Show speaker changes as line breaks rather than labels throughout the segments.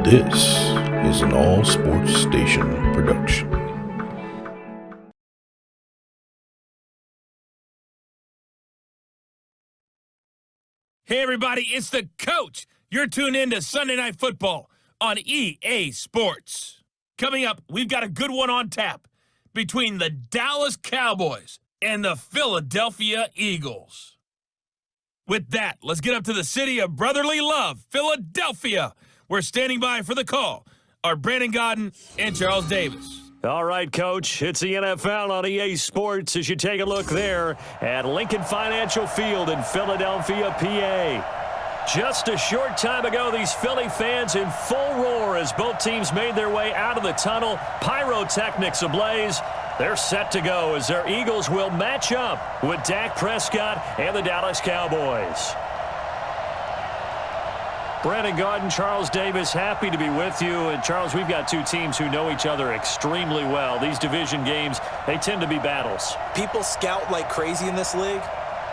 This is an all sports station production.
Hey everybody, it's the coach. You're tuned in to Sunday Night Football on EA Sports. Coming up, we've got a good one on tap between the Dallas Cowboys and the Philadelphia Eagles. With that, let's get up to the city of brotherly love, Philadelphia. We're standing by for the call are Brandon Godden and Charles Davis.
All right, Coach, it's the NFL on EA Sports as you take a look there at Lincoln Financial Field in Philadelphia, PA. Just a short time ago, these Philly fans in full roar as both teams made their way out of the tunnel, pyrotechnics ablaze. They're set to go as their Eagles will match up with Dak Prescott and the Dallas Cowboys. Brandon Godden, Charles Davis, happy to be with you. And Charles, we've got two teams who know each other extremely well. These division games, they tend to be battles.
People scout like crazy in this league,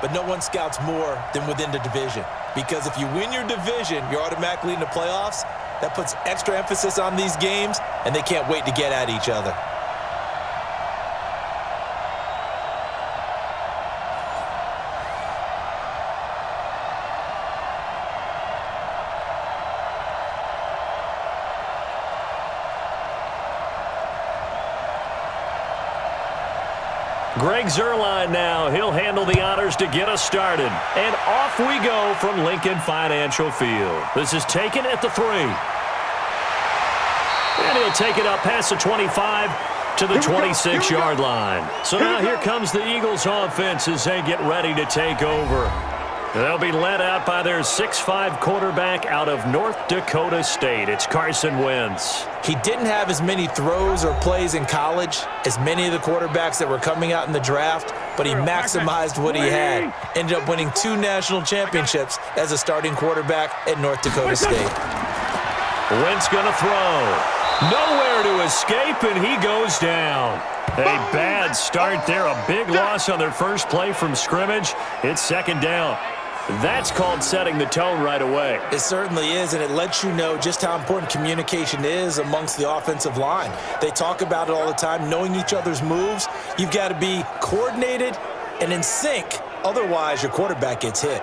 but no one scouts more than within the division. Because if you win your division, you're automatically in the playoffs. That puts extra emphasis on these games, and they can't wait to get at each other.
Greg Zuerlein now. He'll handle the honors to get us started. And off we go from Lincoln Financial Field. This is taken at the 3. And he'll take it up past the 25 to the 26-yard line. So now here comes the Eagles offense as they get ready to take over. They'll be led out by their 6'5 quarterback out of North Dakota State. It's Carson Wentz.
He didn't have as many throws or plays in college as many of the quarterbacks that were coming out in the draft, but he maximized what he had. Ended up winning 2 national championships as a starting quarterback at North Dakota State.
Wentz gonna throw. Nowhere to escape, and he goes down. A bad start there. A big loss on their first play from scrimmage. It's second down. That's called setting the tone right away.
It certainly is, and it lets you know just how important communication is amongst the offensive line. They talk about it all the time, knowing each other's moves. You've got to be coordinated and in sync. Otherwise, your quarterback gets hit.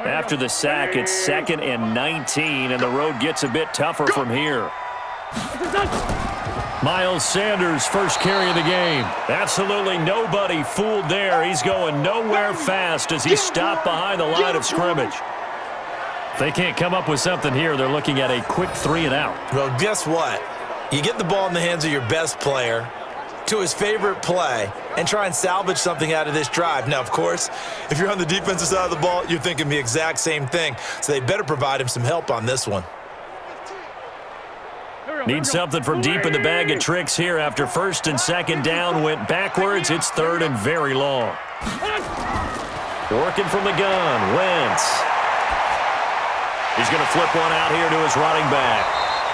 After the sack, it's 2nd and 19, and the road gets a bit tougher from here. Miles Sanders, first carry of the game. Absolutely nobody fooled there. He's going nowhere fast as he's stopped behind the line of scrimmage. If they can't come up with something here, they're looking at a quick 3 and out.
Well, guess what? You get the ball in the hands of your best player to his favorite play and try and salvage something out of this drive. Now, of course, if you're on the defensive side of the ball, you're thinking the exact same thing. So they better provide him some help on this one.
Need something from deep in the bag of tricks here after 1st and 2nd down. Went backwards. It's 3rd and very long. Working from the gun. Wentz. He's going to flip one out here to his running back.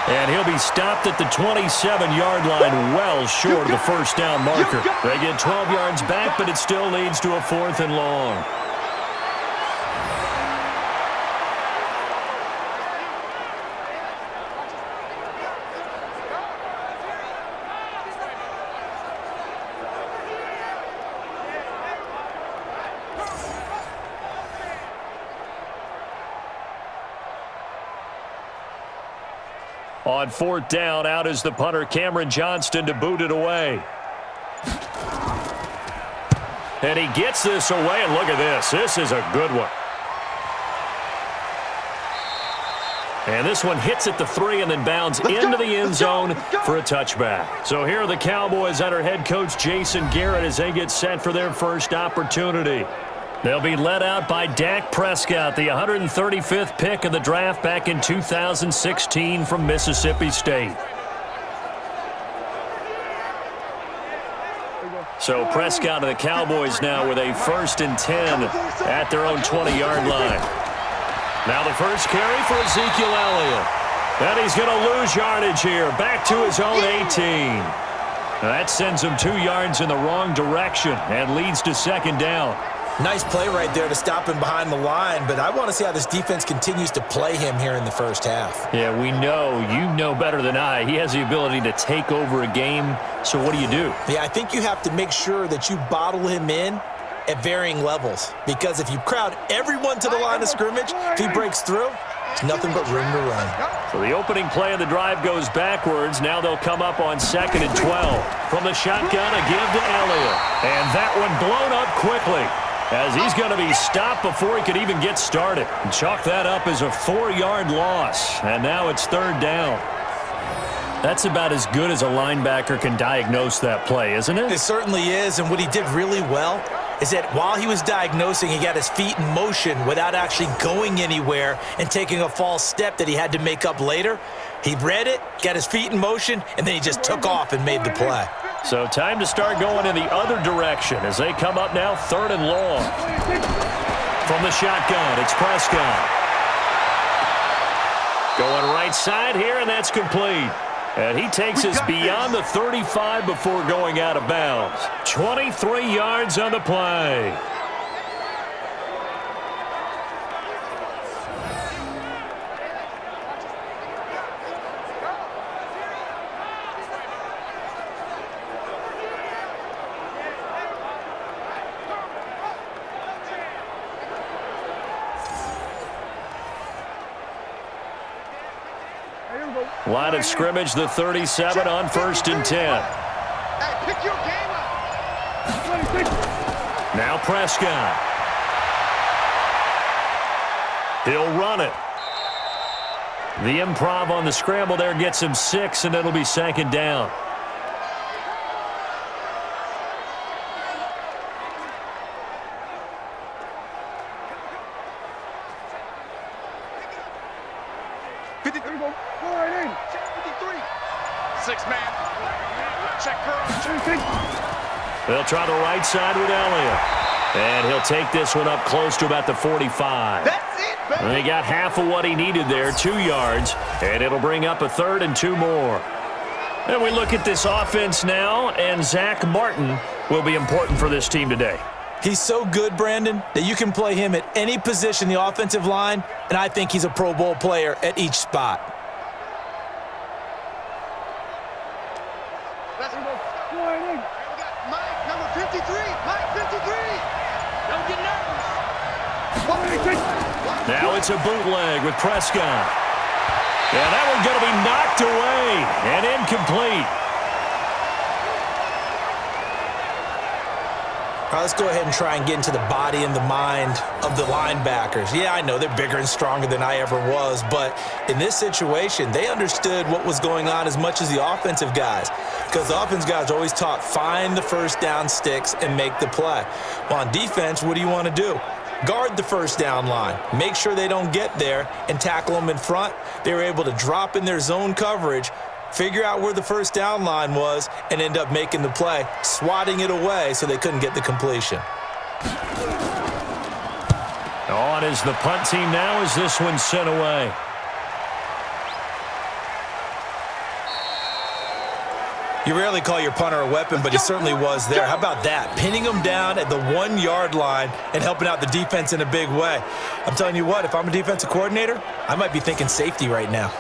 And he'll be stopped at the 27-yard line, well short of the first down marker. They get 12 yards back, but it still leads to a 4th and long. On 4th down, out is the punter, Cameron Johnston, to boot it away. And he gets this away, and look at this. This is a good one. And this one hits at the 3 and then bounds into the end zone for a touchback. So here are the Cowboys under head coach Jason Garrett as they get set for their first opportunity. They'll be led out by Dak Prescott, the 135th pick of the draft back in 2016 from Mississippi State. So Prescott and the Cowboys now with a 1st and 10 at their own 20-yard line. Now the first carry for Ezekiel Elliott. And he's going to lose yardage here, back to his own 18. That sends him 2 yards in the wrong direction and leads to second down.
Nice play right there to stop him behind the line, but I want to see how this defense continues to play him here in the first half.
Yeah, we know. You know better than I. He has the ability to take over a game, so what do you do?
Yeah, I think you have to make sure that you bottle him in at varying levels, because if you crowd everyone to the line of scrimmage, if he breaks through, it's nothing but room to run.
So the opening play of the drive goes backwards. Now they'll come up on 2nd and 12. From the shotgun, a give to Elliott. And that one blown up quickly, as he's going to be stopped before he could even get started. Chalk that up as a 4-yard loss, and now it's 3rd down. That's about as good as a linebacker can diagnose that play, isn't it?
It certainly is, and what he did really well is that while he was diagnosing, he got his feet in motion without actually going anywhere and taking a false step that he had to make up later. He read it, got his feet in motion, and then he just took off and made the play.
So time to start going in the other direction as they come up now 3rd and long. From the shotgun, it's Prescott. Going right side here, and that's complete. And he takes us beyond the 35 before going out of bounds. 23 yards on the play. Line of scrimmage, the 37 on 1st and 10.
Hey, pick your game up.
Now Prescott. He'll run it. The improv on the scramble there gets him 6, and it'll be 2nd down. They'll try the right side with Elliott. And he'll take this one up close to about the 45.
That's it, baby.
And he got half of what he needed there, 2 yards. And it'll bring up a 3rd and 2 more. And we look at this offense now, and Zach Martin will be important for this team today.
He's so good, Brandon, that you can play him at any position in the offensive line, and I think he's a Pro Bowl player at each spot.
Let's go. Mike, number 53. Mike, 53. Don't get nervous.
Now it's a bootleg with Prescott. And that one's going to be knocked away and incomplete.
All right, let's go ahead and try and get into the body and the mind of the linebackers. Yeah, I know they're bigger and stronger than I ever was, but in this situation, they understood what was going on as much as the offensive guys, because the offensive guys are always taught, find the first down sticks and make the play. Well, on defense, what do you want to do? Guard the first down line. Make sure they don't get there and tackle them in front. They were able to drop in their zone coverage, figure out where the first down line was, and end up making the play, swatting it away so they couldn't get the completion.
On is the punt team now as this one's sent away.
You rarely call your punter a weapon, but he certainly was there. How about that? Pinning him down at the 1-yard line and helping out the defense in a big way. I'm telling you what, if I'm a defensive coordinator, I might be thinking safety right now.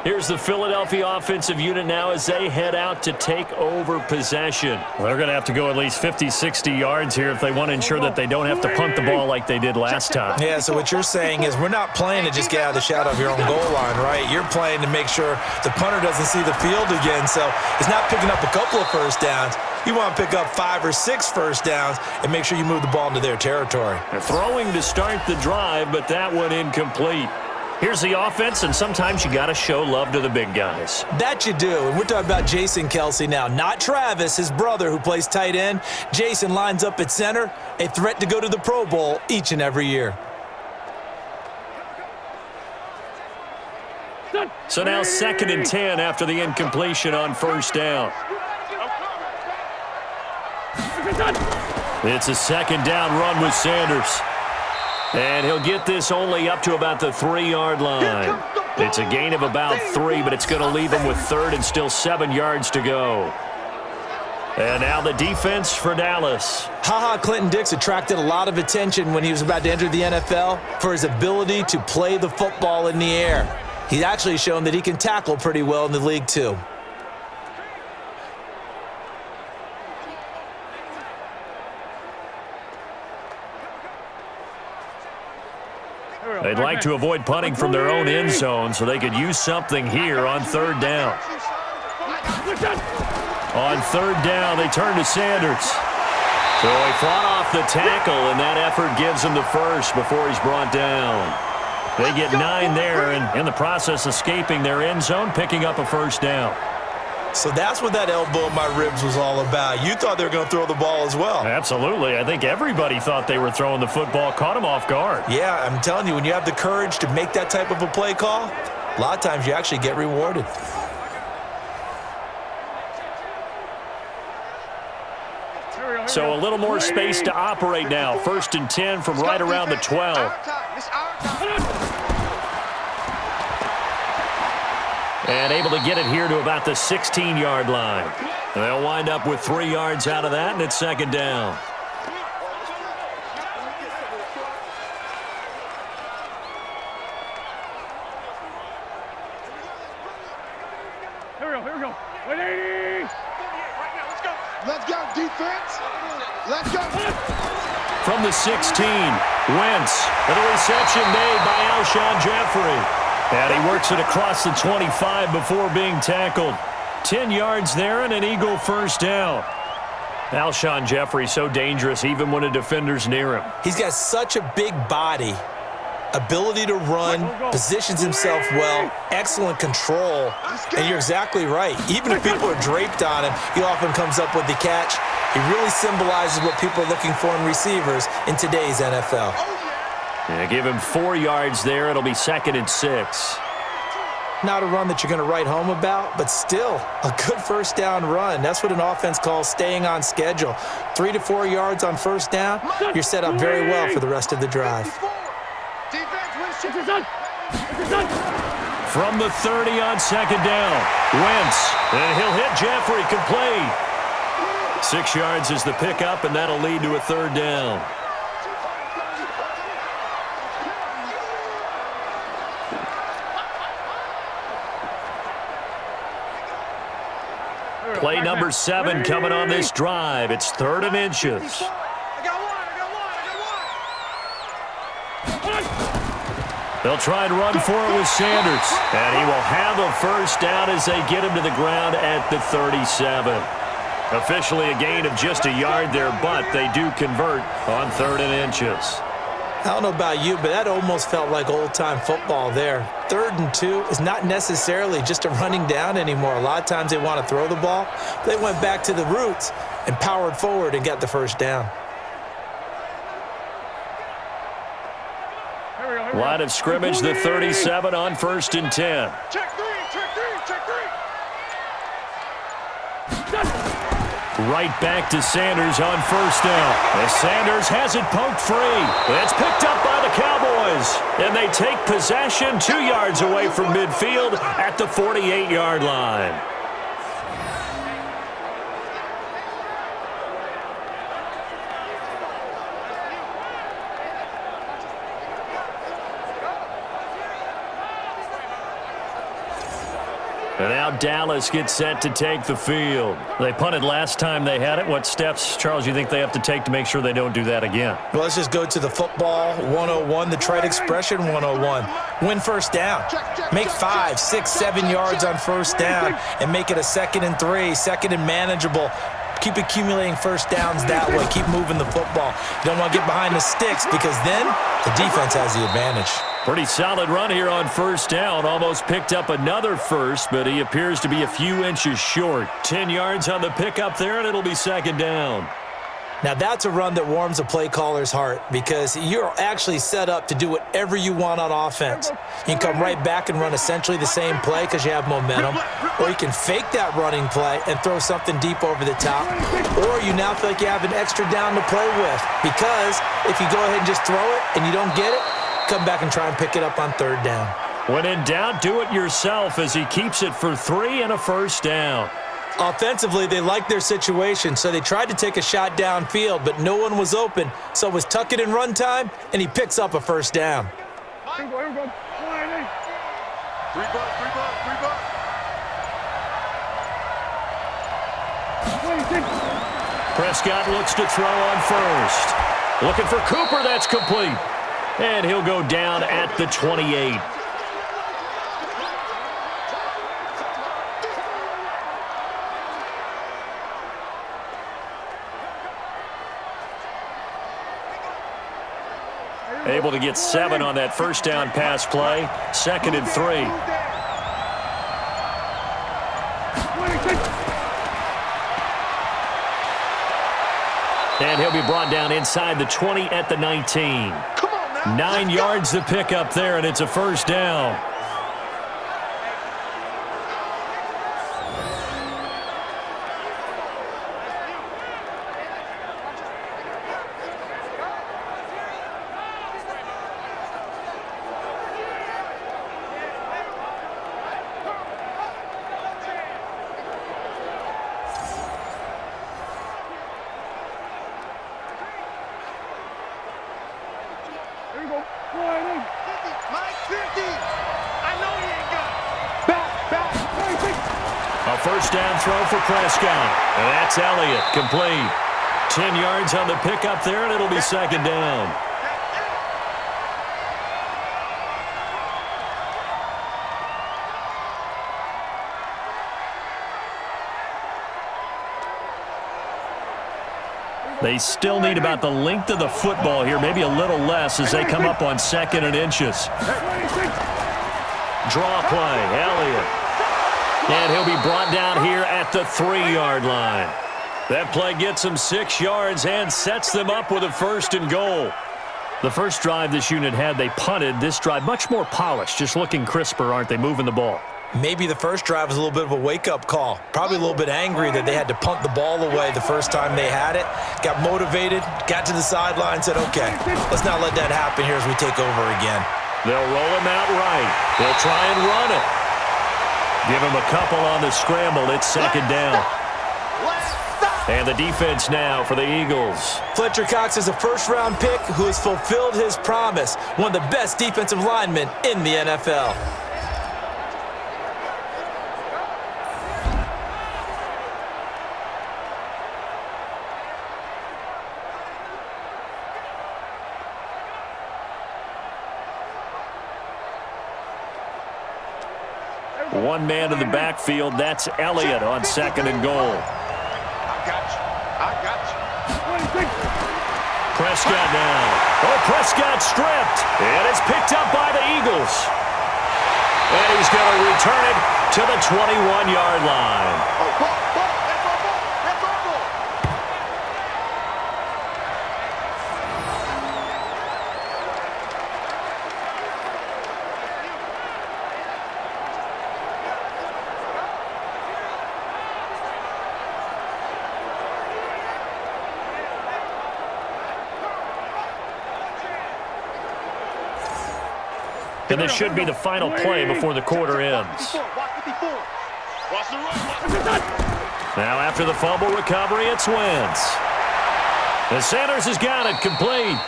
Here's the Philadelphia offensive unit now as they head out to take over possession. Well, they're going to have to go at least 50, 60 yards here if they want to ensure that they don't have to punt the ball like they did last time.
Yeah, so what you're saying is we're not playing to just get out of the shadow of your own goal line, right? You're playing to make sure the punter doesn't see the field again. So it's not picking up a couple of first downs. You want to pick up 5 or 6 first downs and make sure you move the ball into their territory.
They're throwing to start the drive, but that one incomplete. Here's the offense, and sometimes you got to show love to the big guys.
That you do, and we're talking about Jason Kelsey now, not Travis, his brother who plays tight end. Jason lines up at center, a threat to go to the Pro Bowl each and every year.
So now 2nd and 10 after the incompletion on first down. It's a 2nd down run with Sanders. And he'll get this only up to about the 3-yard line. It's a gain of about 3, but it's going to leave him with 3rd and still 7 yards to go. And now the defense for Dallas.
Clinton Dix attracted a lot of attention when he was about to enter the NFL for his ability to play the football in the air. He's actually shown that he can tackle pretty well in the league, too.
They'd like to avoid punting from their own end zone so they could use something here on third down. On third down, they turn to Sanders. So he fought off the tackle, and that effort gives him the first before he's brought down. They get 9 there, and in the process escaping their end zone, picking up a first down.
So that's what that elbow in my ribs was all about. You thought they were going to throw the ball as well.
Absolutely. I think everybody thought they were throwing the football, caught him off guard.
Yeah, I'm telling you, when you have the courage to make that type of a play call, a lot of times you actually get rewarded.
So a little more space to operate now. 1st and 10 from right around the 12. And able to get it here to about the 16-yard line. They'll wind up with 3 yards out of that, and it's second down.
Here we go. 180. Let's go, defense. Let's go.
From the 16, Wentz. And a reception made by Alshon Jeffrey. And he works it across the 25 before being tackled. 10 yards there and an Eagle first down. Alshon Jeffrey so dangerous even when a defender's near him.
He's got such a big body, ability to run, positions himself well, excellent control. And you're exactly right. Even if people are draped on him, he often comes up with the catch. He really symbolizes what people are looking for in receivers in today's NFL.
Yeah, give him 4 yards there. It'll be 2nd and 6.
Not a run that you're going to write home about, but still a good first down run. That's what an offense calls staying on schedule. 3 to 4 yards on first down, you're set up very well for the rest of the drive.
From the 30 on second down, Wentz, and he'll hit Jeffrey complete. 6 yards is the pickup, and that'll lead to a third down. Play number 7 coming on this drive. It's 3rd and inches. They'll try and run for it with Sanders. And he will have a first down as they get him to the ground at the 37. Officially a gain of just a yard there, but they do convert on 3rd and inches.
I don't know about you, but that almost felt like old-time football there. 3rd and 2 is not necessarily just a running down anymore. A lot of times they want to throw the ball. They went back to the roots and powered forward and got the first down.
Line of scrimmage, the 37 on 1st and 10.
Check 3.
Right back to Sanders on first down. As Sanders has it poked free. It's picked up by the Cowboys. And they take possession 2 yards away from midfield at the 48-yard line. And now Dallas gets set to take the field. They punted last time they had it. What steps, Charles, you think they have to take to make sure they don't do that again?
Well, let's just go to the football 101, the trade expression 101. Win first down. Make 5, 6, 7 yards on first down and make it a 2nd and 3, 2nd and manageable. Keep accumulating first downs that way. Keep moving the football. You don't want to get behind the sticks because then the defense has the advantage.
Pretty solid run here on first down. Almost picked up another first, but he appears to be a few inches short. 10 yards on the pickup there, and it'll be 2nd down.
Now, that's a run that warms a play caller's heart because you're actually set up to do whatever you want on offense. You can come right back and run essentially the same play because you have momentum, or you can fake that running play and throw something deep over the top, or you now feel like you have an extra down to play with because if you go ahead and just throw it and you don't get it, come back and try and pick it up on 3rd down.
When in doubt, do it yourself as he keeps it for 3 and a first down.
Offensively, they liked their situation, so they tried to take a shot downfield, but no one was open. So it was tuck it and run time, and he picks up a first down.
Here we go. 180. Three bucks. 26.
Prescott looks to throw on first. Looking for Cooper, that's complete. And he'll go down at the 28. Able to get 7 on that first down pass play. 2nd and 3.
26.
And he'll be brought down inside the 20 at the 19.
Come on now.
9 yards to pick up there, and it's a first down.
Here we go. 180. Mike 50. I know he ain't got it. Back. 26.
A first down throw for Prescott. And that's Elliott, complete. 10 yards on the pickup there, and it'll be 2nd down. They still need about the length of the football here, maybe a little less as they come up on 2nd and inches.
26.
Draw play, Elliott. And he'll be brought down here at the 3-yard line. That play gets them 6 yards and sets them up with a 1st and goal. The first drive this unit had, they punted. This drive, much more polished, just looking crisper, aren't they, moving the ball?
Maybe the first drive was a little bit of a wake-up call. Probably a little bit angry that they had to punt the ball away the first time they had it. Got motivated, got to the sideline, said, okay, let's not let that happen here as we take over again.
They'll roll him out right. They'll try and run it. Give him a couple on the scramble. It's 2nd down. And the defense now for the Eagles.
Fletcher Cox is a first-round pick who has fulfilled his promise. One of the best defensive linemen in the NFL.
One man in the backfield. That's Elliott on 2nd and goal.
I got you. 26.
Prescott now. Oh, Prescott stripped. And it's picked up by the Eagles. And he's going to return it to the 21-yard line.
That's our ball.
And this should be the final play before the quarter ends. Now after the fumble recovery, it's Wentz. And Sanders has got it complete.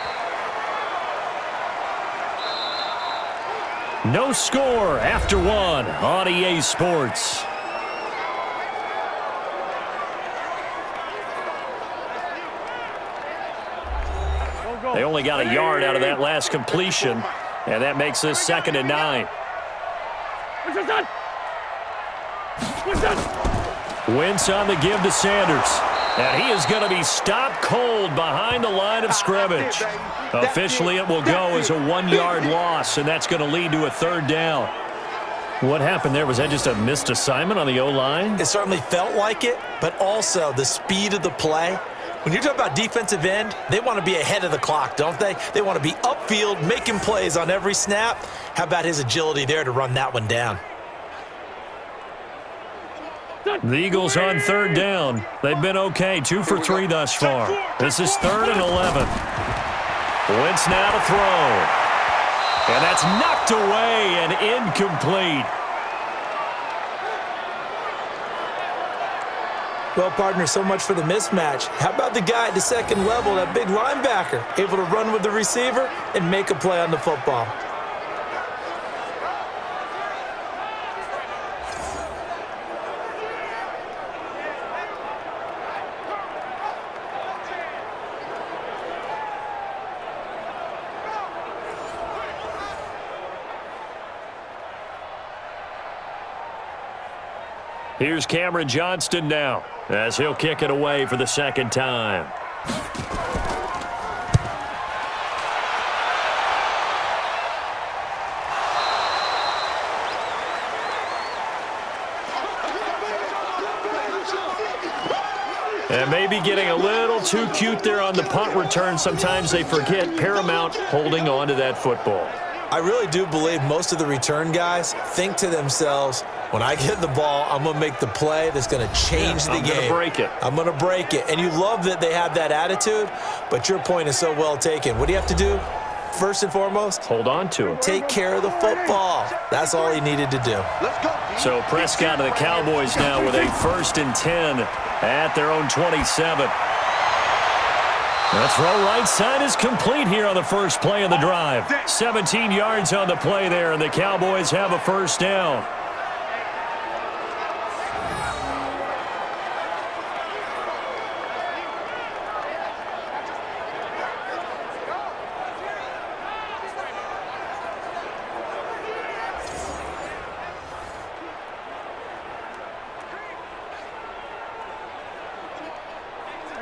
No score after 1 on EA Sports. They only got a yard out of that last completion. And that makes this 2nd and 9. Wentz on the give to Sanders. And he is going to be stopped cold behind the line of scrimmage. Officially, it will go as a 1-yard loss, and that's going to lead to a 3rd down. What happened there? Was that just a missed assignment on the O-line?
It certainly felt like it, but also the speed of the play. When you're talking about defensive end, they want to be ahead of the clock, don't they? They want to be upfield, making plays on every snap. How about his agility there to run that one down?
The Eagles on 3rd down. They've been okay, 2 for 3 thus far. This is 3rd and 11. Wentz now to throw. And that's knocked away and incomplete.
Well, partner, so much for the mismatch. How about the guy at the second level, that big linebacker, able to run with the receiver and make a play on the football?
Here's Cameron Johnston now, as he'll kick it away for the second time. And maybe getting a little too cute there on the punt return. Sometimes they forget paramount holding on to that football.
I really do believe most of the return guys think to themselves, when I get the ball, I'm going to make the play that's going to change the game.
I'm going to break it.
I'm going to break it. And you love that they have that attitude, but your point is so well taken. What do you have to do? First and foremost,
hold on to it.
Take care of the football. That's all he needed to do.
So Prescott of the Cowboys now with a 1st and 10 at their own 27. The throw right side is complete here on the first play of the drive. 17 yards on the play there, and the Cowboys have a first down.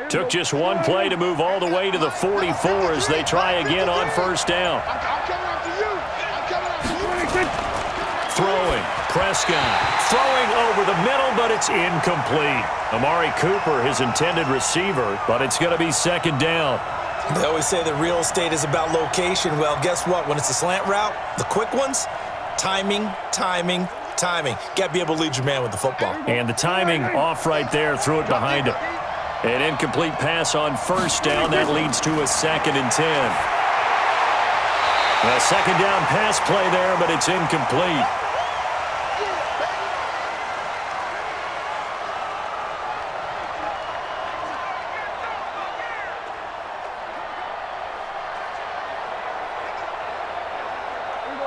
Took just one play to move all the way to the 44 as they try again on first down. Throwing, Prescott. Throwing over the middle, but it's incomplete. Amari Cooper, his intended receiver, but it's going to be second down.
They always say that real estate is about location. Well, guess what? When it's a slant route, the quick ones, timing. Got to be able to lead your man with the football.
And the timing off right there, threw it behind him. An incomplete pass on first down. That leads to a 2nd and 10. A second down pass play there, but it's incomplete.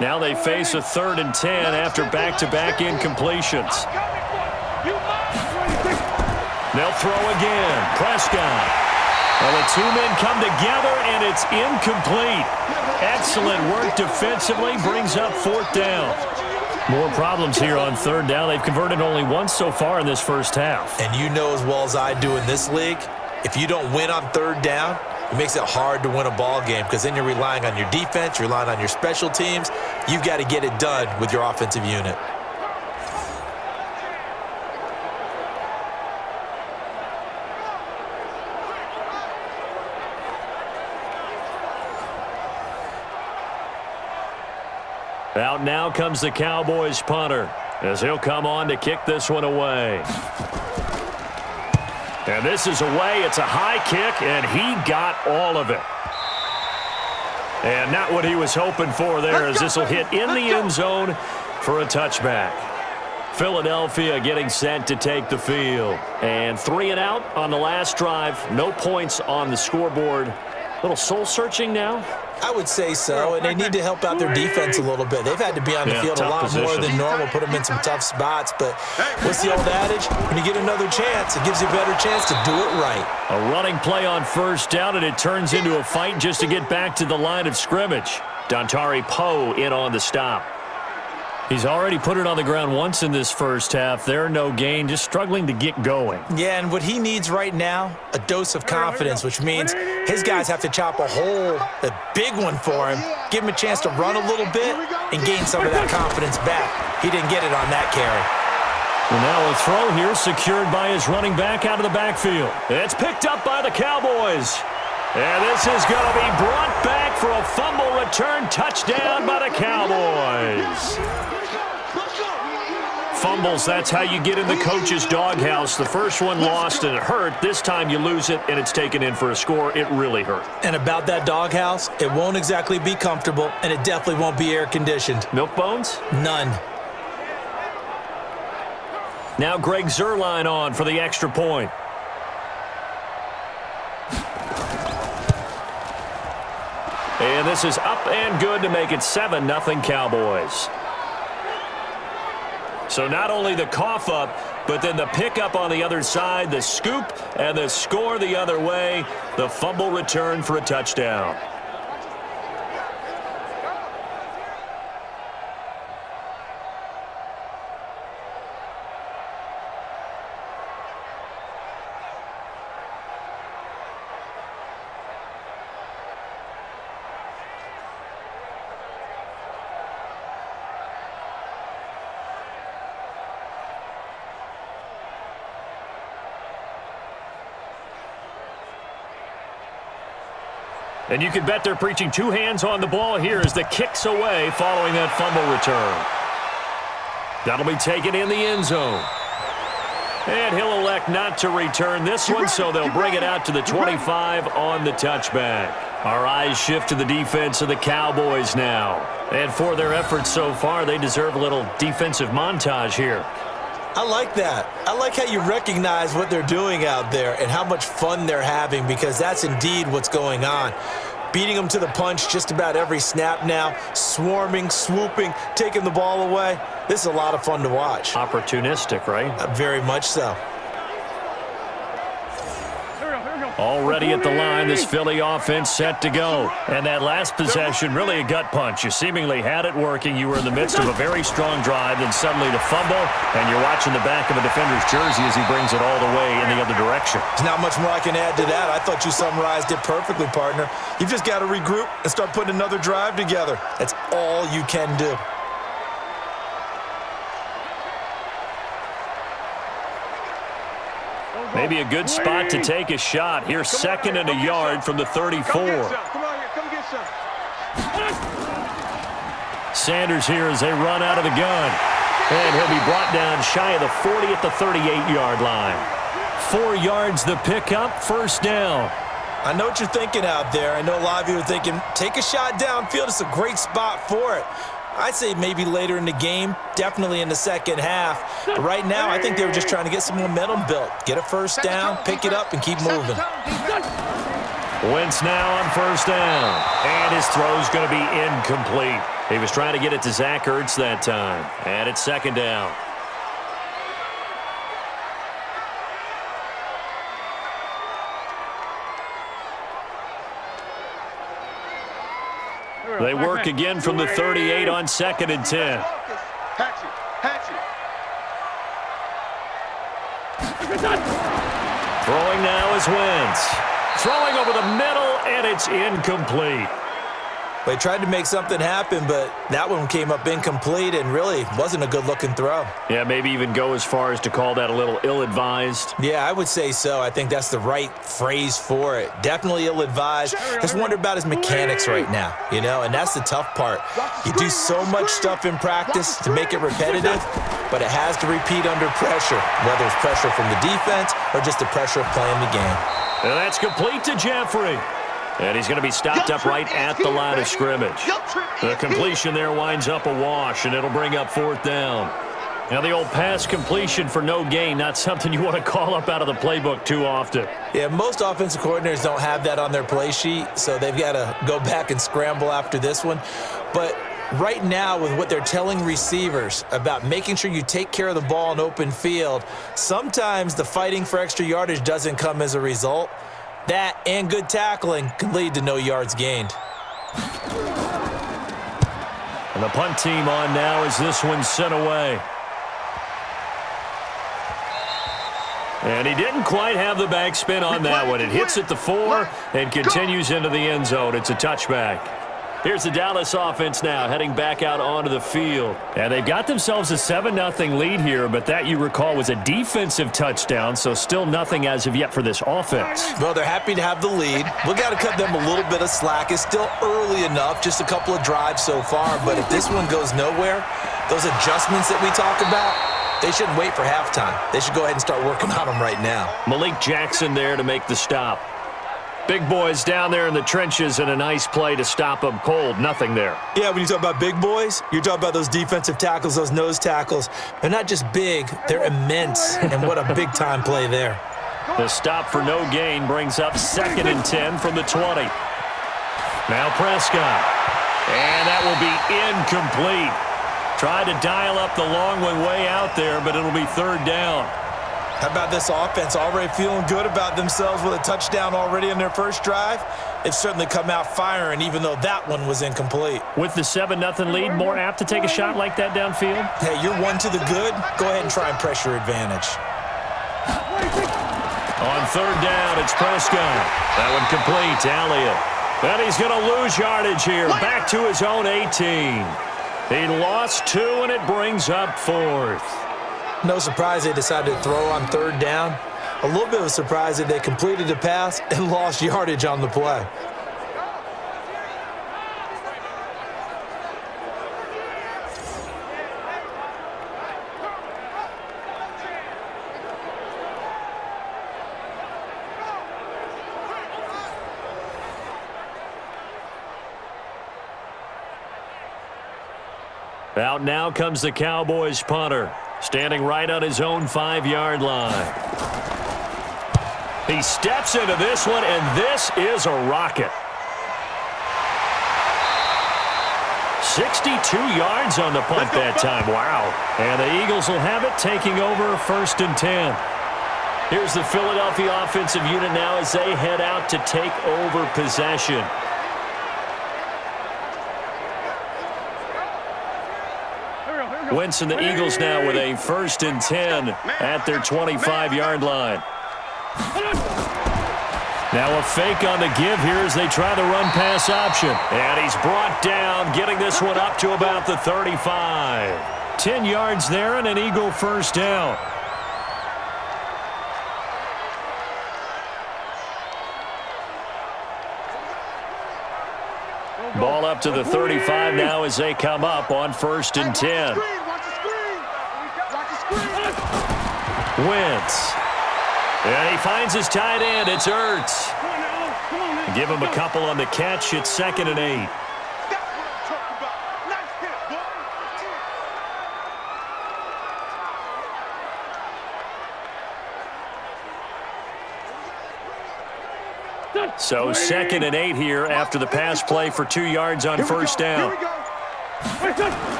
Now they face a 3rd and 10 after back-to-back incompletions. They'll throw again. Prescott. And the two men come together, and it's incomplete. Excellent work defensively. Brings up 4th down. More problems here on 3rd down. They've converted only once so far in this first half.
And you know as well as I do in this league, if you don't win on 3rd down, it makes it hard to win a ball game because then you're relying on your defense, you're relying on your special teams. You've got to get it done with your offensive unit.
Out now comes the Cowboys punter as he'll come on to kick this one away. And this is away. It's a high kick, and he got all of it. And not what he was hoping for there, as this will hit in the end zone for a touchback. Philadelphia getting set to take the field. And 3 and out on the last drive. No points on the scoreboard. A little soul-searching now.
I would say so, and they need to help out their defense a little bit. They've had to be on the field a lot more than normal, put them in some tough spots. But what's the old adage? When you get another chance, it gives you a better chance to do it right.
A running play on first down, and it turns into a fight just to get back to the line of scrimmage. Dontari Poe in on the stop. He's already put it on the ground once in this first half. They're no gain, just struggling to get going.
Yeah, and what he needs right now, a dose of confidence, which means his guys have to chop a hole, a big one for him, give him a chance to run a little bit and gain some of that confidence back. He didn't get it on that carry.
And now a throw here secured by his running back out of the backfield. It's picked up by the Cowboys. And this is going to be brought back for a fumble return touchdown by the Cowboys. Fumbles, that's how you get in the coach's doghouse. The first one lost and it hurt. This time you lose it and it's taken in for a score. It really hurt.
And about that doghouse, it won't exactly be comfortable, and it definitely won't be air-conditioned.
Milk bones?
None.
Now Greg Zuerlein on for the extra point. And this is up and good to make it 7-0 Cowboys. So not only the cough up, but then the pickup on the other side, the scoop, and the score the other way, the fumble return for a touchdown. And you can bet they're preaching two hands on the ball here as the kick's away following that fumble return. That'll be taken in the end zone. And he'll elect not to return this one, so they'll bring it out to the 25 on the touchback. Our eyes shift to the defense of the Cowboys now. And for their efforts so far, they deserve a little defensive montage here.
I like that. I like how you recognize what they're doing out there and how much fun they're having, because that's indeed what's going on. Beating them to the punch just about every snap now, swarming, swooping, taking the ball away. This is a lot of fun to watch.
Opportunistic, right?
Very much so.
Already at the line, this Philly offense set to go. And that last possession, really a gut punch. You seemingly had it working. You were in the midst of a very strong drive, then suddenly the fumble, and you're watching the back of a defender's jersey as he brings it all the way in the other direction.
There's not much more I can add to that. I thought you summarized it perfectly, partner. You've just got to regroup and start putting another drive together. That's all you can do.
Maybe a good spot to take a shot. Here's second and a yard from the 34.
Come on here, come get some.
Sanders here as they run out of the gun. And he'll be brought down shy of the 40 at the 38-yard line. 4 yards the pickup, first down.
I know what you're thinking out there. I know a lot of you are thinking, take a shot downfield. It's a great spot for it. I'd say maybe later in the game, definitely in the second half. But right now, I think they were just trying to get some momentum built. Get a first down, pick it up, and keep moving.
Wentz now on first down. And his throw's going to be incomplete. He was trying to get it to Zach Ertz that time. And it's second down. They work again from the 38 on second and 10. Throwing now is Wentz. Throwing over the middle, and it's incomplete.
They tried to make something happen, but that one came up incomplete and really wasn't a good-looking throw.
Yeah, maybe even go as far as to call that a little ill-advised.
Yeah, I would say so. I think that's the right phrase for it. Definitely ill-advised. Just wonder about his mechanics right now, you know, and that's the tough part. You do so much stuff in practice to make it repetitive, but it has to repeat under pressure, whether it's pressure from the defense or just the pressure of playing the game.
And that's complete to Jeffrey. And he's going to be stopped up right at the line of scrimmage. The completion there winds up a wash, and it'll bring up fourth down. Now, the old pass completion for no gain, not something you want to call up out of the playbook too often.
Yeah, most offensive coordinators don't have that on their play sheet, so they've got to go back and scramble after this one. But right now, with what they're telling receivers about making sure you take care of the ball in open field, sometimes the fighting for extra yardage doesn't come as a result. That and good tackling can lead to no yards gained.
And the punt team on now as this one's sent away. And he didn't quite have the backspin on that one. It hits at the 4 and continues into the end zone. It's a touchback. Here's the Dallas offense now heading back out onto the field. And they've got themselves a 7-0 lead here, but that, you recall, was a defensive touchdown, so still nothing as of yet for this offense.
Well, they're happy to have the lead. We've got to cut them a little bit of slack. It's still early enough, just a couple of drives so far, but if this one goes nowhere, those adjustments that we talk about, they shouldn't wait for halftime. They should go ahead and start working on them right now.
Malik Jackson there to make the stop. Big boys down there in the trenches, and a nice play to stop them cold. Nothing there.
Yeah, when you talk about big boys, you're talking about those defensive tackles, those nose tackles. They're not just big, they're immense, and what a big-time play there.
The stop for no gain brings up 2nd and 10 from the 20. Now Prescott. And that will be incomplete. Tried to dial up the long one way out there, but it'll be 3rd down.
How about this offense already feeling good about themselves with a touchdown already in their first drive? They've certainly come out firing, even though that one was incomplete.
With the 7-0 lead, more apt to take a shot like that downfield?
Hey, you're one to the good. Go ahead and try and pressure advantage.
On 3rd down, it's Prescott. That one complete to Elliott. And he's going to lose yardage here. Back to his own 18. He lost 2, and it brings up 4th.
No surprise they decided to throw on 3rd down. A little bit of a surprise that they completed the pass and lost yardage on the play.
Out now comes the Cowboys punter, standing right on his own 5-yard line. He steps into this one, and this is a rocket. 62 yards on the punt that time. Wow. And the Eagles will have it, taking over 1st and 10. Here's the Philadelphia offensive unit now as they head out to take over possession. Wentz and the Eagles now with a 1st and 10 at their 25-yard line. Now a fake on the give here as they try the run-pass option. And he's brought down, getting this one up to about the 35. 10 yards there and an Eagle 1st down. Ball up to the 35 now as they come up on 1st and 10. Wentz. And he finds his tight end. It's Ertz. Give him a couple on the catch. It's 2nd and 8. So 2nd and 8 here after the pass play for 2 yards on 1st down.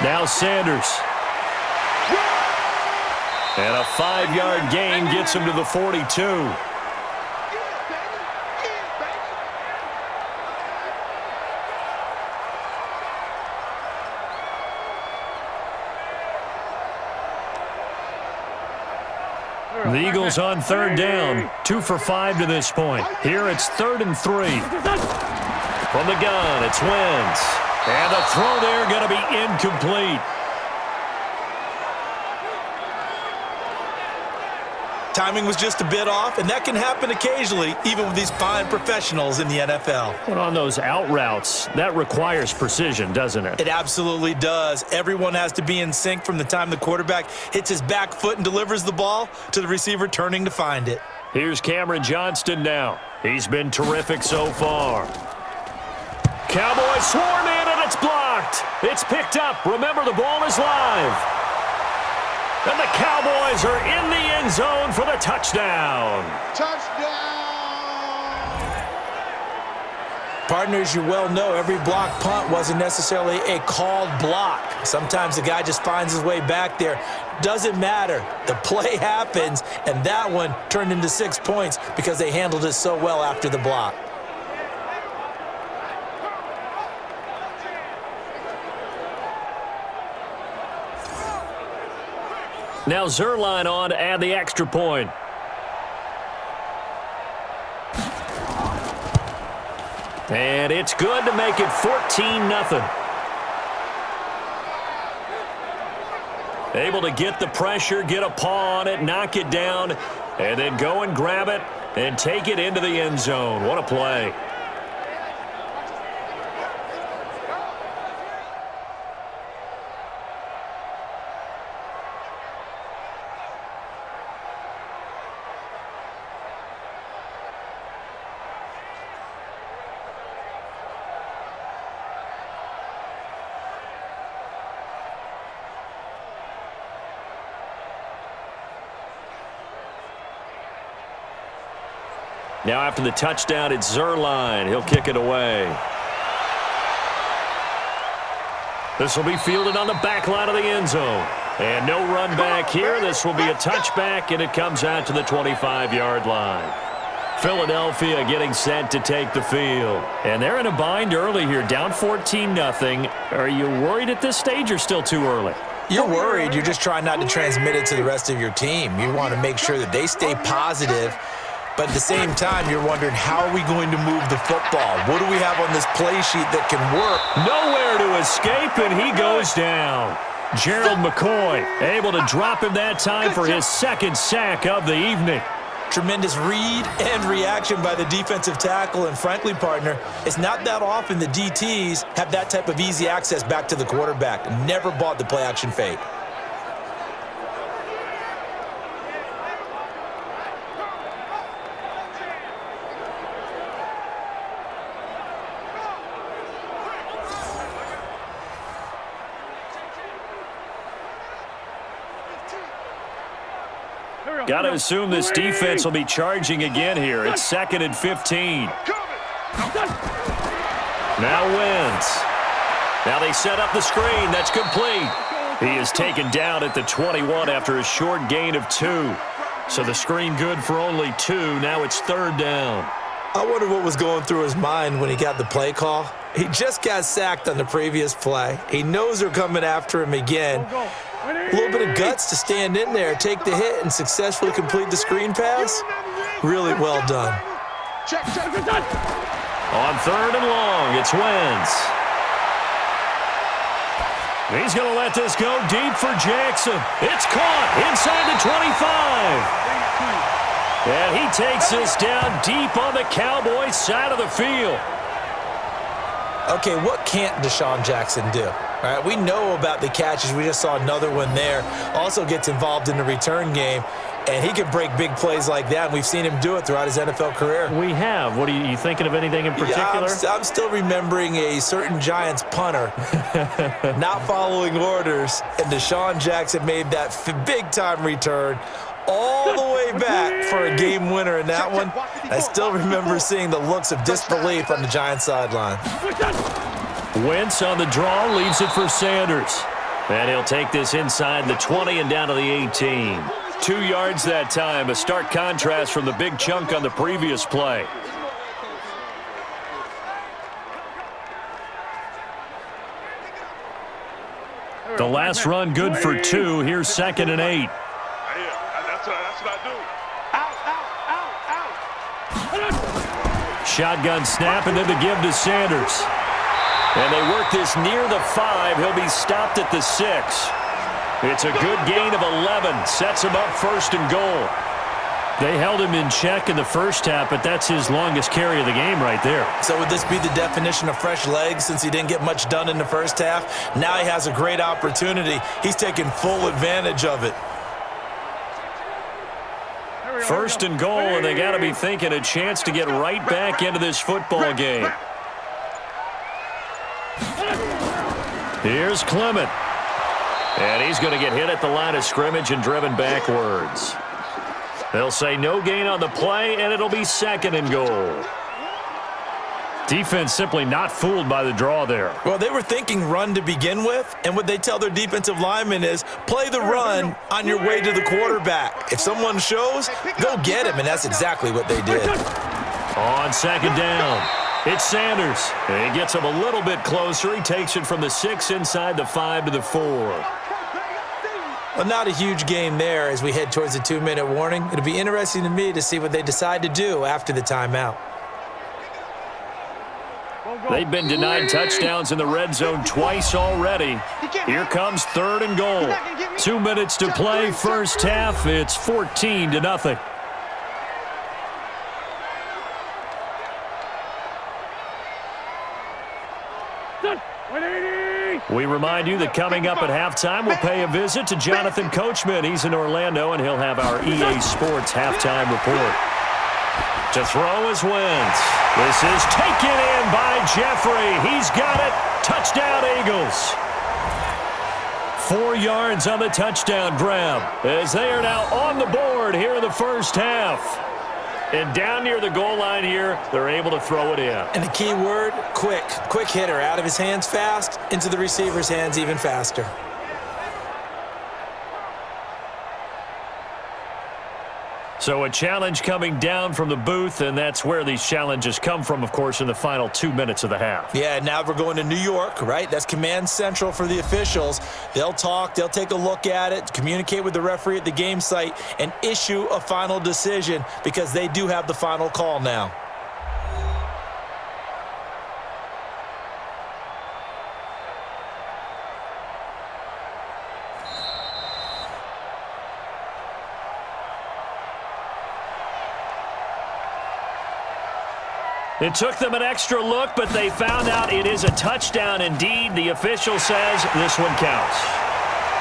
Now Sanders. And a 5-yard gain gets him to the 42. The Eagles on 3rd down. 2 for 5 to this point. Here it's 3rd and 3. From the gun, it's Wentz. And the throw there going to be incomplete.
Timing was just a bit off, and that can happen occasionally, even with these fine professionals in the NFL.
But on those out routes, that requires precision, doesn't it?
It absolutely does. Everyone has to be in sync from the time the quarterback hits his back foot and delivers the ball to the receiver turning to find it.
Here's Cameron Johnston now. He's been terrific so far. Cowboys swarm in, and it's blocked. It's picked up. Remember, the ball is live. And the Cowboys are in the end zone for the touchdown.
Touchdown!
Partners, you well know every block punt wasn't necessarily a called block. Sometimes the guy just finds his way back there. Doesn't matter. The play happens, and that one turned into 6 points because they handled it so well after the block.
Now Zerline on to add the extra point. And it's good to make it 14-0. Able to get the pressure, get a paw on it, knock it down, and then go and grab it and take it into the end zone. What a play. Now after the touchdown, it's Zerline. He'll kick it away. This will be fielded on the back line of the end zone. And no run back here. This will be a touchback, and it comes out to the 25-yard line. Philadelphia getting set to take the field. And they're in a bind early here, down 14-0. Are you worried at this stage or still too early?
You're worried. You're just trying not to transmit it to the rest of your team. You want to make sure that they stay positive. But at the same time, you're wondering, how are we going to move the football? What do we have on this play sheet that can work?
Nowhere to escape, and he goes down. Gerald McCoy able to drop him that time for his second sack of the evening.
Tremendous read and reaction by the defensive tackle. And frankly, partner, it's not that often the DTs have that type of easy access back to the quarterback. Never bought the play-action fake.
Got to assume this defense will be charging again here. It's 2nd and 15. Now wins. Now they set up the screen. That's complete. He is taken down at the 21 after a short gain of 2. So the screen good for only 2. Now it's 3rd down.
I wonder what was going through his mind when he got the play call. He just got sacked on the previous play. He knows they're coming after him again. A little bit of guts to stand in there, take the hit, and successfully complete the screen pass. Really well done.
On 3rd and long, it's Wentz. He's going to let this go deep for Jackson. It's caught inside the 25. And he takes this down deep on the Cowboys side of the field.
Okay, what can't Deshaun Jackson do? All right, we know about the catches. We just saw another one there. Also gets involved in the return game, and he can break big plays like that. And we've seen him do it throughout his NFL career.
We have. What are you thinking of anything in particular?
Yeah, I'm still remembering a certain Giants punter not following orders, and Deshaun Jackson made that big-time return all the way back for a game winner in that one. I still remember seeing the looks of disbelief on the Giants sideline.
Wentz on the draw, leaves it for Sanders. And he'll take this inside the 20 and down to the 18. 2 yards that time, a stark contrast from the big chunk on the previous play. The last run good for 2. Here's 2nd and 8.
That's what I do.
Shotgun snap and then the give to Sanders. And they work this near the 5. He'll be stopped at the 6. It's a good gain of 11. Sets him up 1st and goal. They held him in check in the first half, but that's his longest carry of the game right there.
So would this be the definition of fresh legs since he didn't get much done in the first half? Now he has a great opportunity. He's taking full advantage of it.
1st and goal, and they got to be thinking a chance to get right back into this football game. Here's Clement. And he's going to get hit at the line of scrimmage and driven backwards. They'll say no gain on the play, and it'll be 2nd and goal. Defense simply not fooled by the draw there.
Well, they were thinking run to begin with, and what they tell their defensive linemen is play the run on your way to the quarterback. If someone shows, go get him, and that's exactly what they did.
On 2nd down, it's Sanders. And he gets him a little bit closer. He takes it from the 6 inside the 5 to the 4.
Well, not a huge gain there as we head towards the 2-minute warning. It'll be interesting to me to see what they decide to do after the timeout.
They've been denied touchdowns in the red zone twice already. Here comes 3rd and goal. 2 minutes to play, first half. It's 14-0. We remind you that coming up at halftime, we'll pay a visit to Jonathan Coachman. He's in Orlando, and he'll have our EA Sports halftime report. To throw is Wentz. This is taken in by Jeffrey. He's got it. Touchdown, Eagles. 4 yards on the touchdown grab as they are now on the board here in the first half. And down near the goal line here, they're able to throw it in.
And the key word, quick. Quick hitter. Out of his hands fast, into the receiver's hands even faster.
So a challenge coming down from the booth, and that's where these challenges come from, of course, in the final 2 minutes of the half.
Yeah, now we're going to New York, right? That's command central for the officials. They'll talk, they'll take a look at it, communicate with the referee at the game site, and issue a final decision because they do have the final call now.
It took them an extra look, but they found out it is a touchdown indeed. The official says this one counts.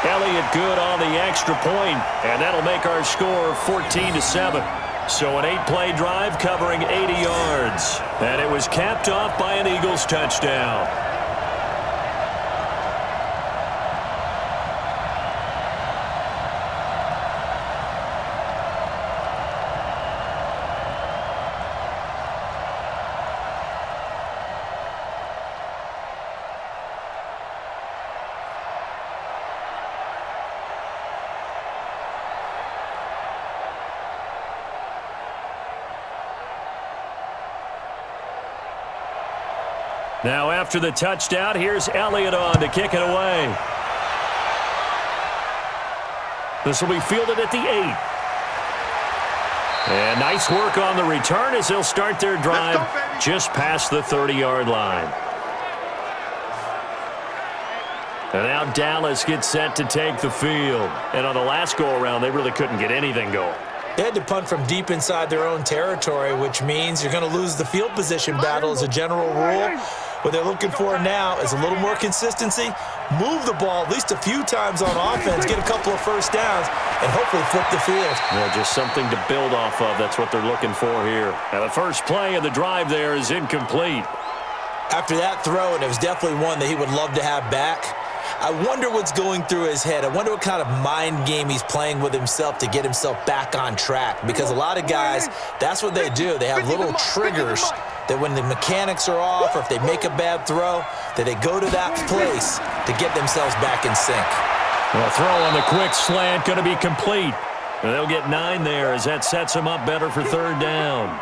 Elliott good on the extra point, and that'll make our score 14-7. So an 8-play drive covering 80 yards, and it was capped off by an Eagles touchdown. Now after the touchdown, here's Elliott on to kick it away. This will be fielded at the 8. And nice work on the return as they'll start their drive just past the 30-yard line. And now Dallas gets set to take the field. And on the last go-around, they really couldn't get anything going.
They had to punt from deep inside their own territory, which means you're going to lose the field position battle as a general rule. What they're looking for now is a little more consistency, move the ball at least a few times on offense, get a couple of first downs, and hopefully flip the field.
Yeah, just something to build off of. That's what they're looking for here. Now the first play of the drive there is incomplete.
After that throw, and it was definitely one that he would love to have back, I wonder what's going through his head. I wonder what kind of mind game he's playing with himself to get himself back on track. Because a lot of guys, that's what they do. They have little triggers that when the mechanics are off or if they make a bad throw, that they go to that place to get themselves back in sync.
Well, throw on the quick slant going to be complete. And they'll get 9 there as that sets them up better for third down.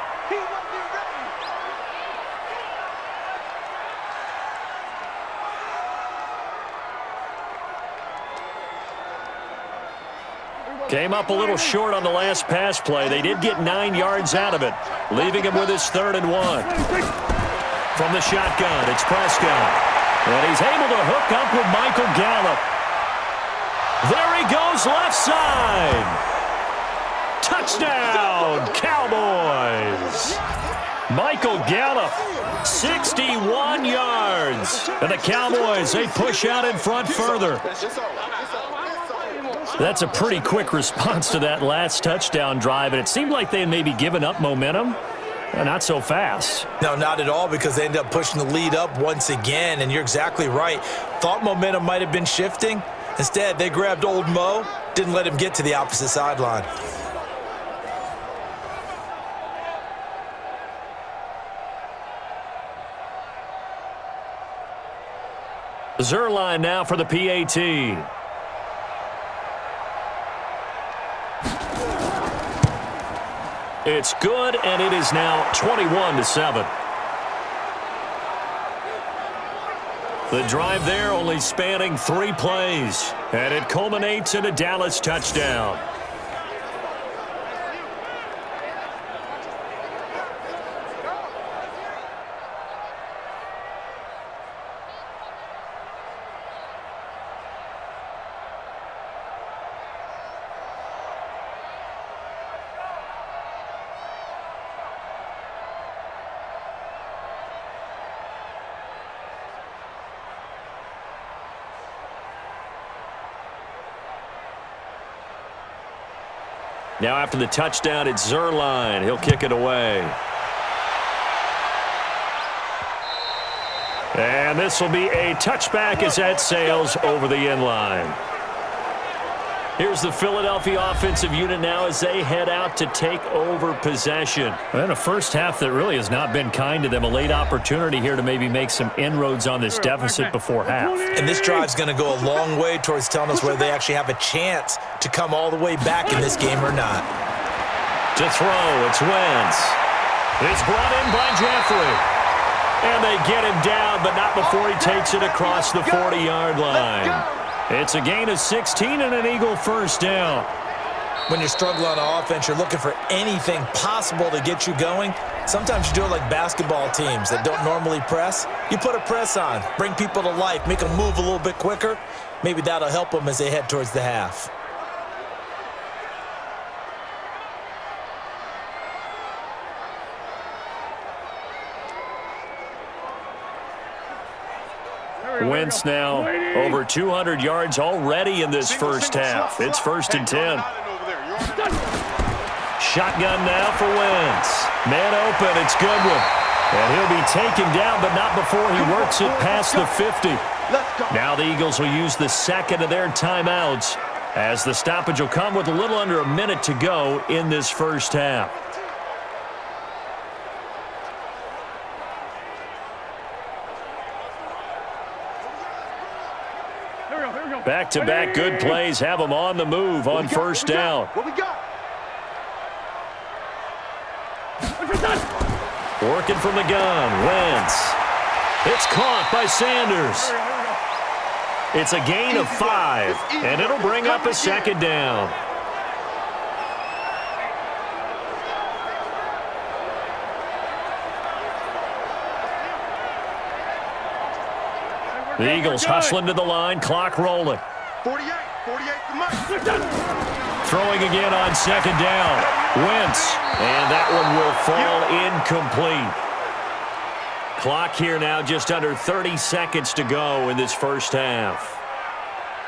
Came up a little short on the last pass play. They did get 9 yards out of it, leaving him with his 3rd and 1. From the shotgun, it's Prescott. And he's able to hook up with Michael Gallup. There he goes, left side. Touchdown, Cowboys. Michael Gallup, 61 yards. And the Cowboys, they push out in front further. That's a pretty quick response to that last touchdown drive, and it seemed like they had maybe given up momentum. Not so fast.
No, not at all, because they ended up pushing the lead up once again, and you're exactly right. Thought momentum might have been shifting. Instead, they grabbed old Mo, didn't let him get to the opposite sideline.
Zerline now for the PAT. It's good, and it is now 21-7. The drive there only spanning 3 plays, and it culminates in a Dallas touchdown. Now after the touchdown, it's Zerline. He'll kick it away. And this will be a touchback as that sails over the end line. Here's the Philadelphia offensive unit now as they head out to take over possession.
And a first half that really has not been kind to them. A late opportunity here to maybe make some inroads on this deficit before half.
And this drive's going to go a long way towards telling us whether they actually have a chance to come all the way back in this game or not.
To throw, it's Wentz. It's brought in by Jeffrey. And they get him down, but not before he takes it across the 40-yard line. It's a gain of 16 and an Eagle first down.
When you're struggling on offense, you're looking for anything possible to get you going. Sometimes you do it like basketball teams that don't normally press. You put a press on, bring people to life, make them move a little bit quicker. Maybe that'll help them as they head towards the half.
Wentz now over 200 yards already in this first half. It's 1st and 10. Shotgun now for Wentz. Man open, it's Goodwin. And he'll be taken down, but not before he works it past the 50. Now the Eagles will use the second of their timeouts as the stoppage will come with a little under a minute to go in this first half. Back-to-back good plays have them on the move on first down.
What we got?
Working from the gun, Wentz. It's caught by Sanders. It's a gain of 5, and it'll bring up a second down. The Eagles hustling to the line, clock rolling.
48 to Mike.
Throwing again on second down. Wentz, and that one will fall incomplete. Clock here now just under 30 seconds to go in this first half.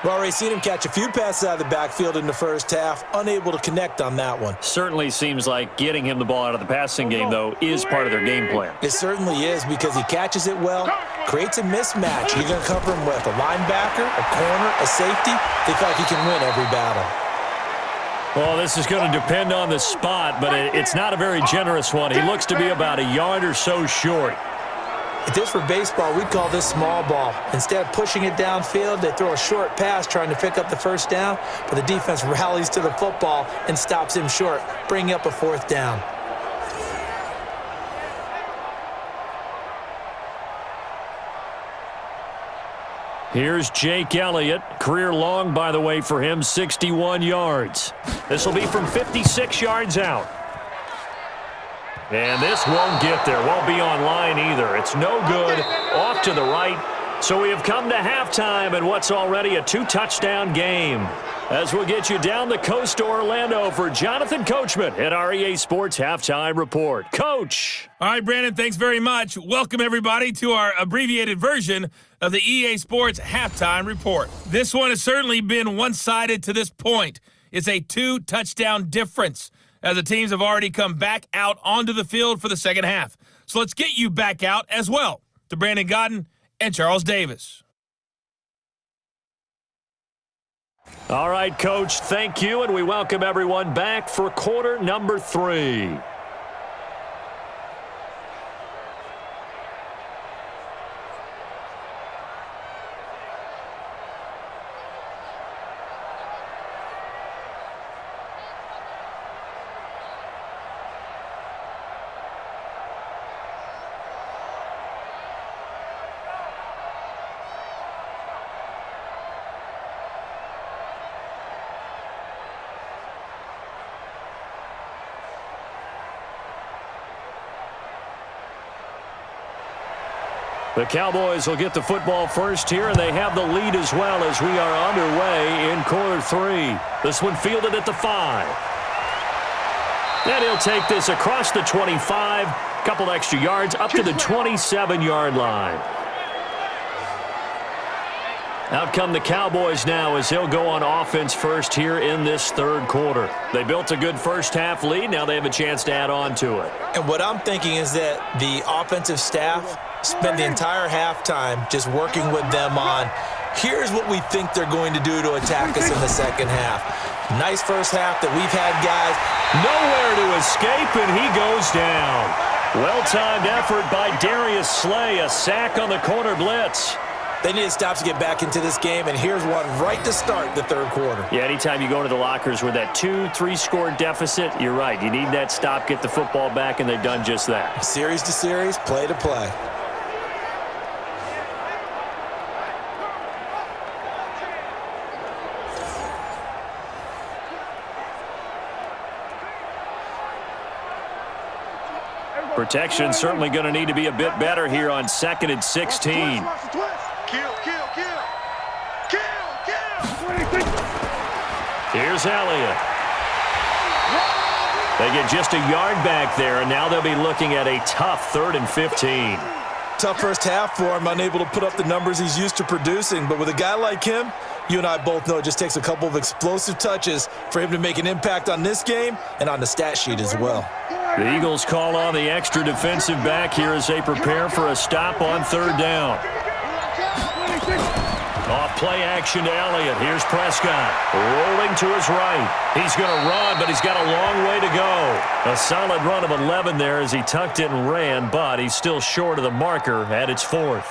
We've already seen him catch a few passes out of the backfield in the first half, unable to connect on that one.
Certainly seems like getting him the ball out of the passing game, though, is part of their game plan.
It certainly is because he catches it well, creates a mismatch. You're going to cover him with a linebacker, a corner, a safety. They feel like he can win every battle.
Well, this is going to depend on the spot, but it's not a very generous one. He looks to be about a yard or so short.
If this were baseball, we'd call this small ball. Instead of pushing it downfield, they throw a short pass trying to pick up the first down, but the defense rallies to the football and stops him short, bringing up a 4th down.
Here's Jake Elliott. Career long, by the way, for him, 61 yards. This will be from 56 yards out. And this won't get there. Won't be on line either. It's no good. Off to the right. So we have come to halftime in what's already a 2-touchdown game. As we'll get you down the coast to Orlando for Jonathan Coachman at our EA Sports Halftime Report. Coach.
All right, Brandon, thanks very much. Welcome, everybody, to our abbreviated version of the EA Sports Halftime Report. This one has certainly been one-sided to this point. It's a 2-touchdown difference, as the teams have already come back out onto the field for the second half. So let's get you back out as well to Brandon Godden and Charles Davis.
All right, Coach, thank you, and we welcome everyone back for quarter number 3. The Cowboys will get the football first here, and they have the lead as well as we are underway in quarter 3. This one fielded at the 5. And he'll take this across the 25, couple extra yards, up to the 27-yard line. Out come the Cowboys now as they'll go on offense first here in this third quarter. They built a good first-half lead. Now they have a chance to add on to it.
And what I'm thinking is that the offensive staff spend the entire halftime just working with them on Here's what we think they're going to do to attack us in the second half. Nice first half that we've had, guys.
Nowhere to escape, and he goes down. Well-timed effort by Darius Slay, a sack on the corner blitz.
They need to stop to get back into this game, and here's one right to start the third quarter.
Yeah, anytime you go into the lockers with that 2-3 score deficit, you're right. You need that stop, get the football back, and they've done just that.
Series to series, play to play.
Protection certainly going to need to be a bit better here on 2nd and 16. Here's Elliott. They get just a yard back there, and now they'll be looking at a tough 3rd and 15.
Tough first half for him, unable to put up the numbers he's used to producing. But with a guy like him, you and I both know it just takes a couple of explosive touches for him to make an impact on this game and on the stat sheet as well.
The Eagles call on the extra defensive back here as they prepare for a stop on 3rd down. Off play action to Elliott. Here's Prescott. Rolling to his right. He's going to run, but he's got a long way to go. A solid run of 11 there as he tucked it and ran, but he's still short of the marker at its 4th.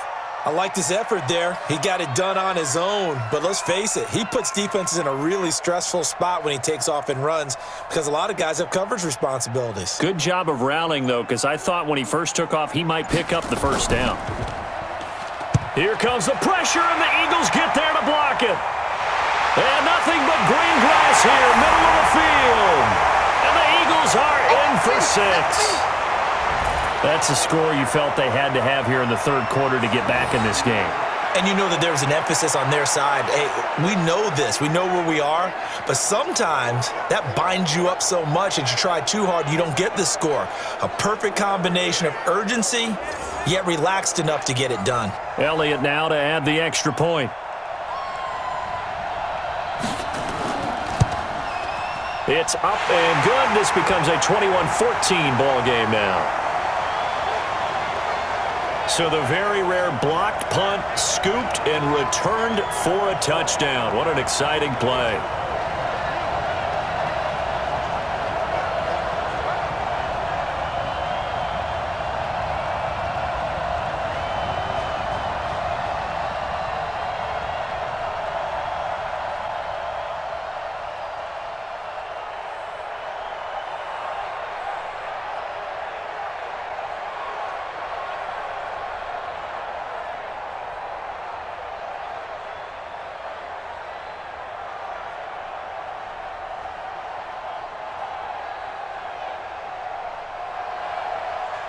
I like this effort there. He got it done on his own. But let's face it, he puts defenses in a really stressful spot when he takes off and runs because a lot of guys have coverage responsibilities.
Good job of rallying, though, because I thought when he first took off, he might pick up the first down. Here comes the pressure, and the Eagles get there to block it. And nothing but green grass here, middle of the field. And the Eagles are in for 6. That's a score you felt they had to have here in the 3rd quarter to get back in this game.
And you know that there's an emphasis on their side. Hey, we know this. We know where we are. But sometimes that binds you up so much that you try too hard, you don't get the score. A perfect combination of urgency, yet relaxed enough to get it done.
Elliott now to add the extra point. It's up and good. This becomes a 21-14 ball game now. So the very rare blocked punt, scooped, and returned for a touchdown. What an exciting play.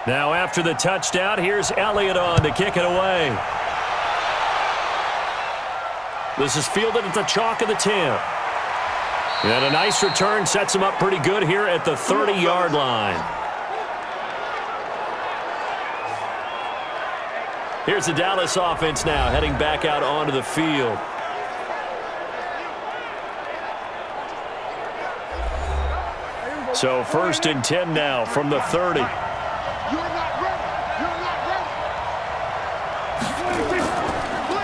Now after the touchdown, here's Elliott on to kick it away. This is fielded at the chalk of the 10. And a nice return sets him up pretty good here at the 30-yard line. Here's the Dallas offense now heading back out onto the field. So 1st and 10 now from the 30.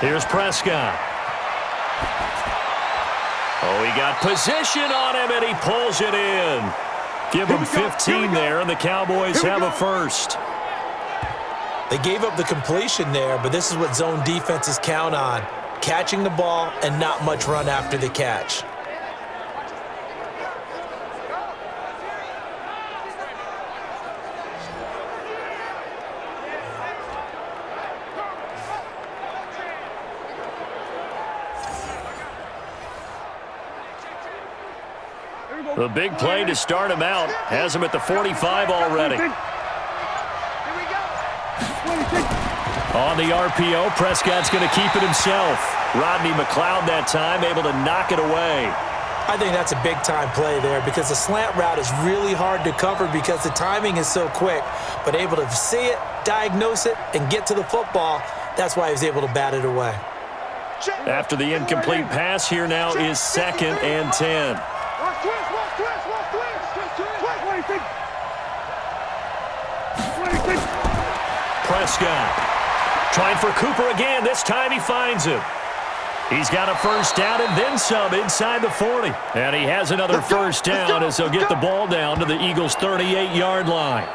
Here's Prescott. Oh, he got position on him, and he pulls it in. Give him 15 there, and the Cowboys have a first.
They gave up the completion there, but this is what zone defenses count on. Catching the ball and not much run after the catch.
The big play to start him out has him at the 45 already. On the RPO, Prescott's going to keep it himself. Rodney McLeod that time able to knock it away.
I think that's a big-time play there because the slant route is really hard to cover because the timing is so quick. But able to see it, diagnose it, and get to the football, that's why he was able to bat it away.
After the incomplete pass, here now is 2nd and 10. Prescott trying for Cooper again. This time he finds him. He's got a first down and then some inside the 40. And he has another first down as they'll get the ball down to the Eagles' 38-yard line.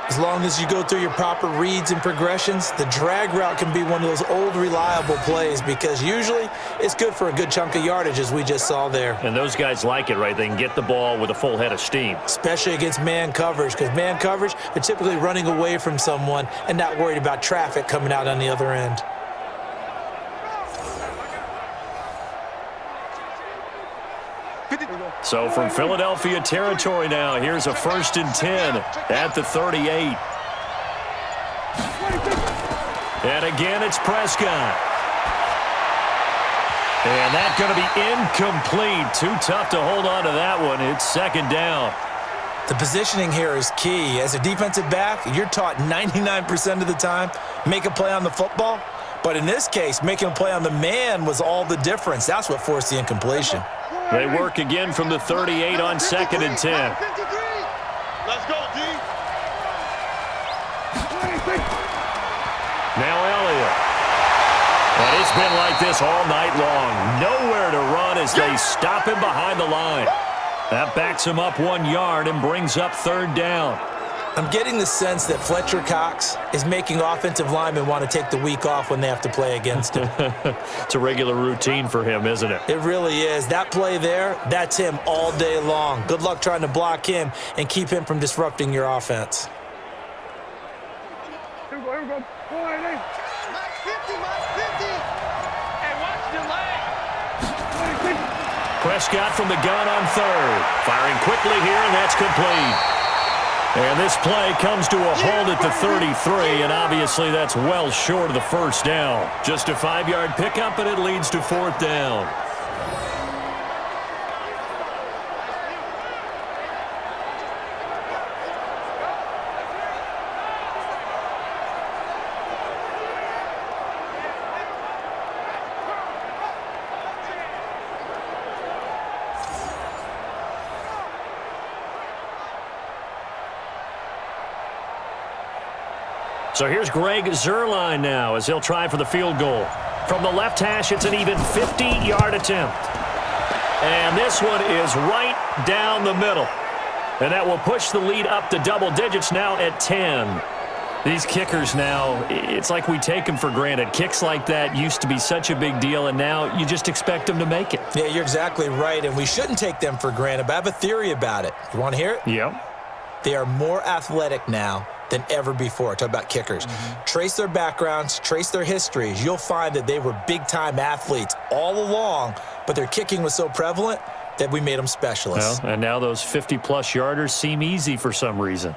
As long as you go through your proper reads and progressions, the drag route can be one of those old reliable plays because usually it's good for a good chunk of yardage as we just saw there.
And those guys like it, right? They can get the ball with a full head of steam.
Especially against man coverage because man coverage, they're typically running away from someone and not worried about traffic coming out on the other end.
So from Philadelphia territory now, here's a 1st and 10 at the 38. And again, it's Prescott. And that's going to be incomplete. Too tough to hold on to that one. It's 2nd down.
The positioning here is key. As a defensive back, you're taught 99% of the time, make a play on the football. But in this case, making a play on the man was all the difference. That's what forced the incompletion.
They work again from the 38 on 2nd and 10.
Let's go, D.
Now Elliott. And it's been like this all night long. Nowhere to run as they stop him behind the line. That backs him up 1 yard and brings up 3rd down.
I'm getting the sense that Fletcher Cox is making offensive linemen want to take the week off when they have to play against him.
It's a regular routine for him, isn't it?
It really is. That play there, that's him all day long. Good luck trying to block him and keep him from disrupting your offense.
Here we go. Mike 50, Mike 50. Hey, watch your leg.
Prescott from the gun on 3rd. Firing quickly here, and that's complete. And this play comes to a halt at the 33, and obviously that's well short of the 1st down. Just a 5-yard pickup, and it leads to 4th down. So here's Greg Zuerlein now as he'll try for the field goal. From the left hash, it's an even 50-yard attempt. And this one is right down the middle. And that will push the lead up to double digits now at 10. These kickers now, it's like we take them for granted. Kicks like that used to be such a big deal, and now you just expect them to make it.
Yeah, you're exactly right, and we shouldn't take them for granted, but I have a theory about it. You want to hear it?
Yep.
They are more athletic now than ever before. Talk about kickers. Trace their backgrounds, trace their histories. You'll find that they were big-time athletes all along, but their kicking was so prevalent that we made them specialists.
Well, and now those 50-plus yarders seem easy for some reason.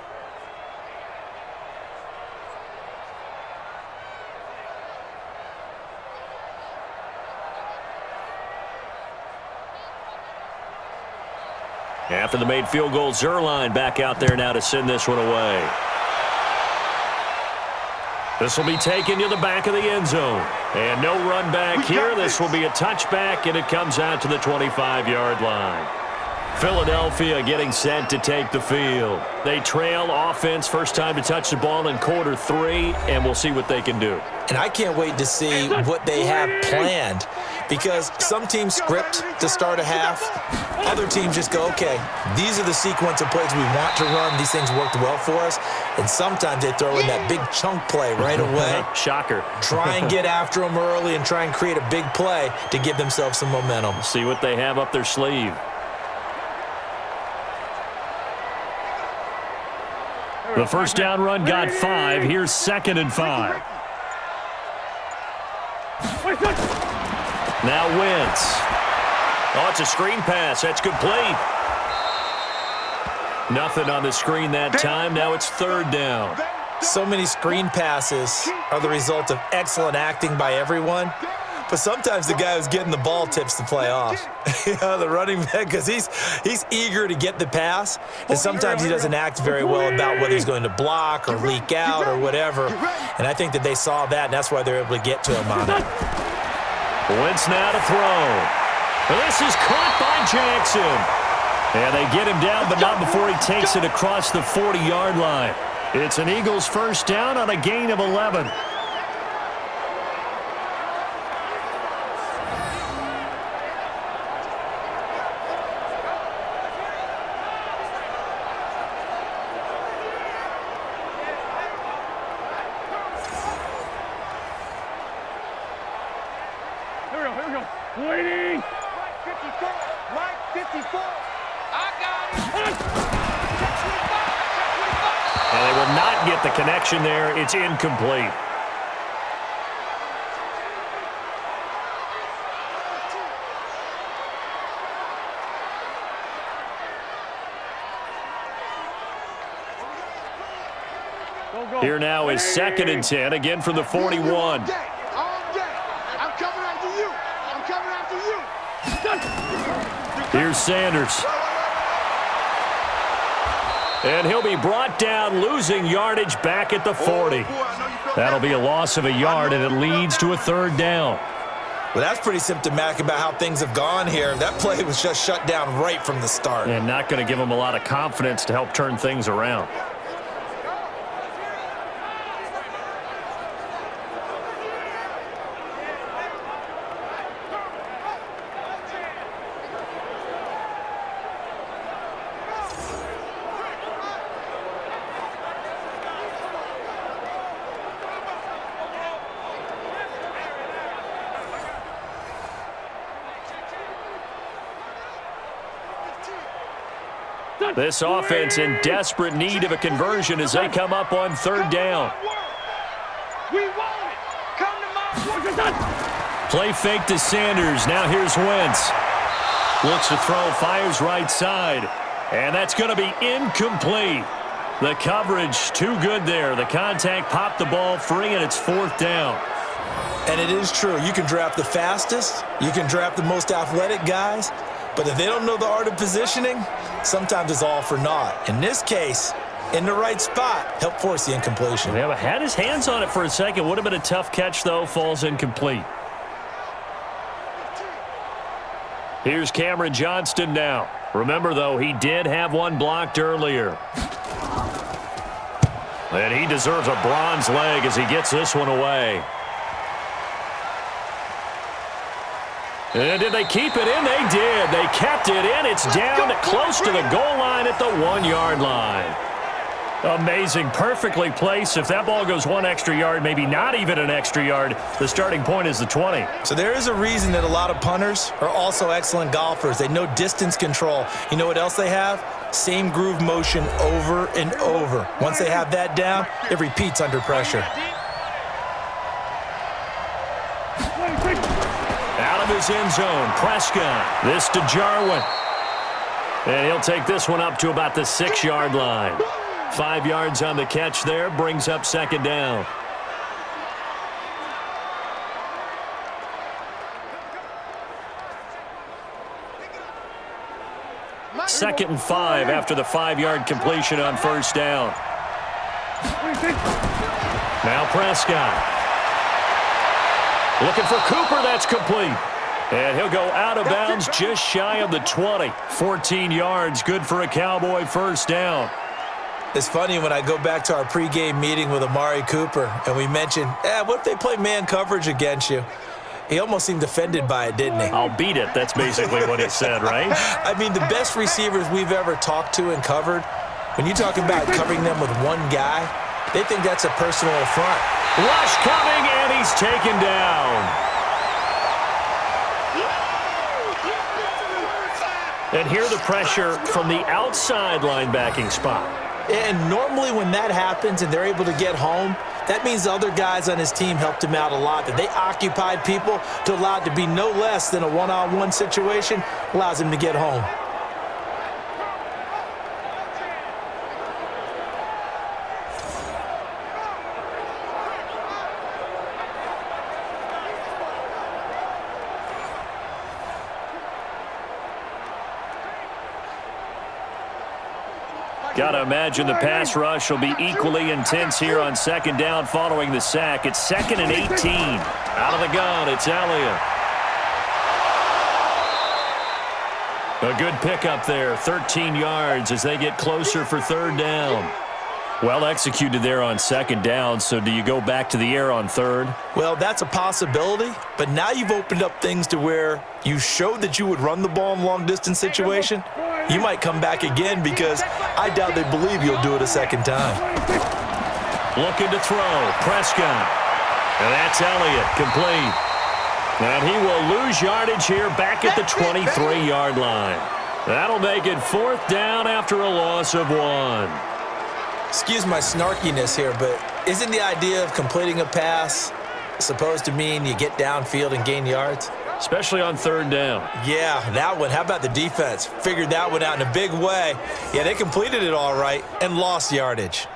After the made field goal, Zuerlein back out there now to send this one away. This will be taken to the back of the end zone. And no run back here. This will be a touchback, and it comes out to the 25-yard line. Philadelphia getting set to take the field. They trail offense, first time to touch the ball in quarter 3, and we'll see what they can do.
And I can't wait to see what they have planned, because some teams script to start a half. Other teams just go, okay, these are the sequence of plays we want to run. These things worked well for us. And sometimes they throw in that big chunk play right away.
Shocker.
Try and get after them early and try and create a big play to give themselves some momentum.
See what they have up their sleeve. The first down run got 5. Here's 2nd and 5. Now Wentz. Oh, it's a screen pass. That's complete. Nothing on the screen that time. Now it's 3rd down.
So many screen passes are the result of excellent acting by everyone. But sometimes the guy who's getting the ball tips the play off. You know, the running back, because he's eager to get the pass, and sometimes he doesn't act very well about whether he's going to block or leak out or whatever. And I think that they saw that, and that's why they're able to get to him on it.
Wentz now to throw. This is caught by Jackson. And they get him down, but not before he takes it across the 40-yard line. It's an Eagles first down on a gain of 11. Didn't get the connection there. It's incomplete. Here now is 2nd and 10, again from the 41.
All day. I'm coming after you. I'm coming after you.
Here's Sanders. And he'll be brought down, losing yardage back at the 40. That'll be a loss of a yard, and it leads to a 3rd down.
Well, that's pretty symptomatic about how things have gone here. That play was just shut down right from the start.
And not going to give them a lot of confidence to help turn things around. This offense in desperate need of a conversion as they come up on 3rd down.
We want it. Come to my
Play fake to Sanders. Now here's Wentz. Looks to throw, fires right side. And that's going to be incomplete. The coverage too good there. The contact popped the ball free, and it's 4th down.
And it is true. You can draft the fastest. You can draft the most athletic guys. But if they don't know the art of positioning, sometimes it's all for naught. In this case, in the right spot, help force the incompletion.
Yeah, had his hands on it for a second. Would have been a tough catch, though. Falls incomplete. Here's Cameron Johnston now. Remember, though, he did have one blocked earlier. And he deserves a bronze leg as he gets this one away. And did they keep it in? They did. They kept it in. It's down close to the goal line at the 1-yard line. Amazing. Perfectly placed. If that ball goes 1 extra yard, maybe not even an extra yard, the starting point is the 20.
So there is a reason that a lot of punters are also excellent golfers. They know distance control. You know what else they have? Same groove motion over and over. Once they have that down, it repeats under pressure.
Out of his end zone, Prescott. This to Jarwin. And he'll take this one up to about the 6-yard line. 5 yards on the catch there, brings up 2nd down. Second and 5 after the 5-yard completion on 1st down. Now Prescott. Looking for Cooper, that's complete. And he'll go out of bounds just shy of the 20. 14 yards, good for a Cowboy 1st down.
It's funny when I go back to our pregame meeting with Amari Cooper and we mentioned, what if they play man coverage against you? He almost seemed offended by it, didn't he?
I'll beat it. That's basically what he said, right?
I mean, the best receivers we've ever talked to and covered, when you talk about covering them with one guy, they think that's a personal affront.
Rush coming, and he's taken down. And here the pressure from the outside linebacking spot.
And normally when that happens and they're able to get home, that means the other guys on his team helped him out a lot. That they occupied people to allow it to be no less than a one-on-one situation allows him to get home.
Got to imagine the pass rush will be equally intense here on 2nd down following the sack. It's 2nd and 18. Out of the gun, it's Elliott. A good pickup there, 13 yards as they get closer for 3rd down. Well executed there on 2nd down, so do you go back to the air on 3rd?
Well, that's a possibility, but now you've opened up things to where you showed that you would run the ball in a long-distance situation. You might come back again because I doubt they believe you'll do it a 2nd time.
Looking to throw, Prescott. And that's Elliott, complete. And he will lose yardage here back at the 23-yard line. That'll make it 4th down after a loss of 1.
Excuse my snarkiness here, but isn't the idea of completing a pass supposed to mean you get downfield and gain yards?
Especially on third down.
Yeah, that one. How about the defense? Figured that one out in a big way. Yeah, they completed it all right and lost yardage.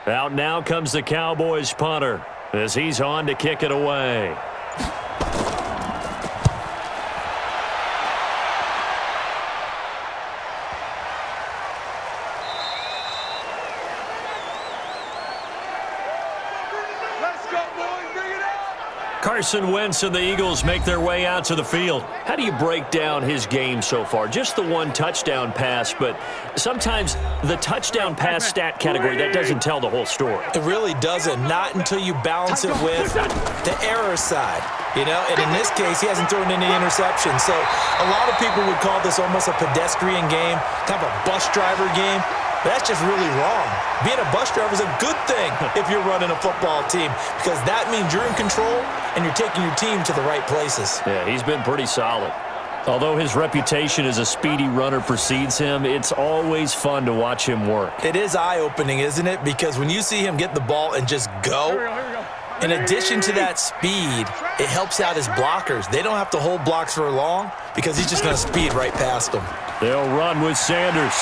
Out now comes the Cowboys punter as he's on to kick it away. Carson Wentz and the Eagles make their way out to the field. How do you break down his game so far? Just the one touchdown pass, but sometimes the touchdown pass stat category, that doesn't tell the whole story.
It really doesn't, not until you balance it with the error side. You know, and in this case, he hasn't thrown any interceptions. So a lot of people would call this almost a pedestrian game, kind of a bus driver game. But that's just really wrong. Being a bus driver is a good thing if you're running a football team because that means you're in control and you're taking your team to the right places.
Yeah, he's been pretty solid. Although his reputation as a speedy runner precedes him, it's always fun to watch him work.
It is eye-opening, isn't it? Because when you see him get the ball and just go, in addition to that speed, it helps out his blockers. They don't have to hold blocks for long because he's just going to speed right past them.
They'll run with Sanders.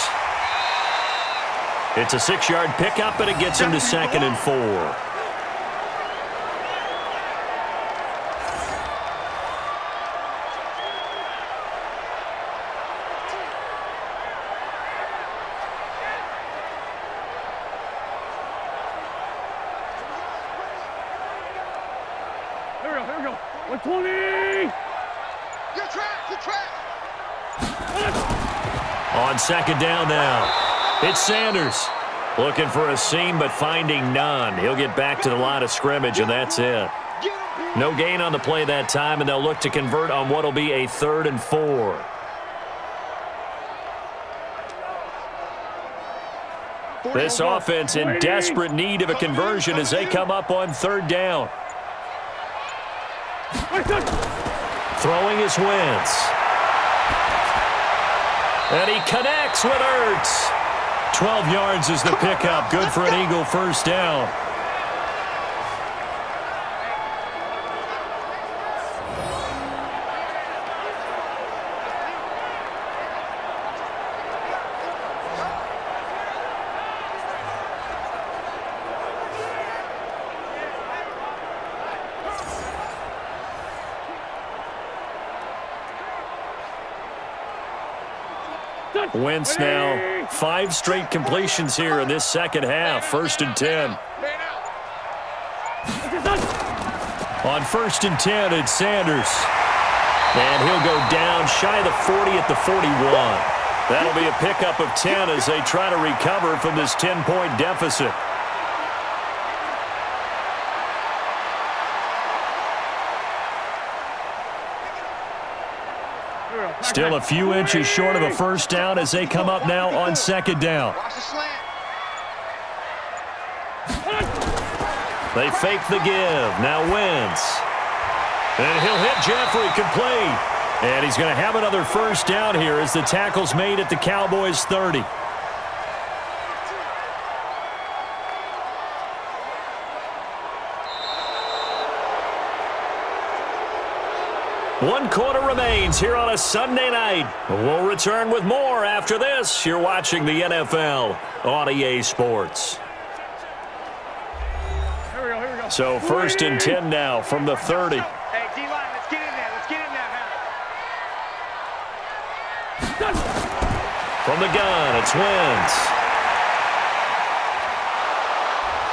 It's a 6-yard pickup, and it gets him to 2nd and 4.
Here we go. 120! You're trapped!
On 2nd down now. It's Sanders looking for a seam but finding none. He'll get back to the line of scrimmage, and that's it. No gain on the play that time, and they'll look to convert on what will be a 3rd and 4. This offense in desperate need of a conversion as they come up on 3rd down. Throwing is Wentz. And he connects with Ertz. 12 yards is the pickup. Good for an Eagle first down. Wentz now 5 straight completions here in this second half. 1st and 10. On 1st and 10, it's Sanders. And he'll go down shy of the 40 at the 41. That'll be a pickup of 10 as they try to recover from this 10-point deficit. Still a few inches short of a first down as they come up now on 2nd down. They fake the give. Now Wentz. And he'll hit Jeffrey complete. And he's going to have another first down here as the tackle's made at the Cowboys' 30. One quarter remains here on a Sunday night. We'll return with more after this. You're watching the NFL on EA Sports.
Here we go.
So 1st and 10 now from the 30.
Hey, D-line, let's get in there.
From the gun, it's Wentz.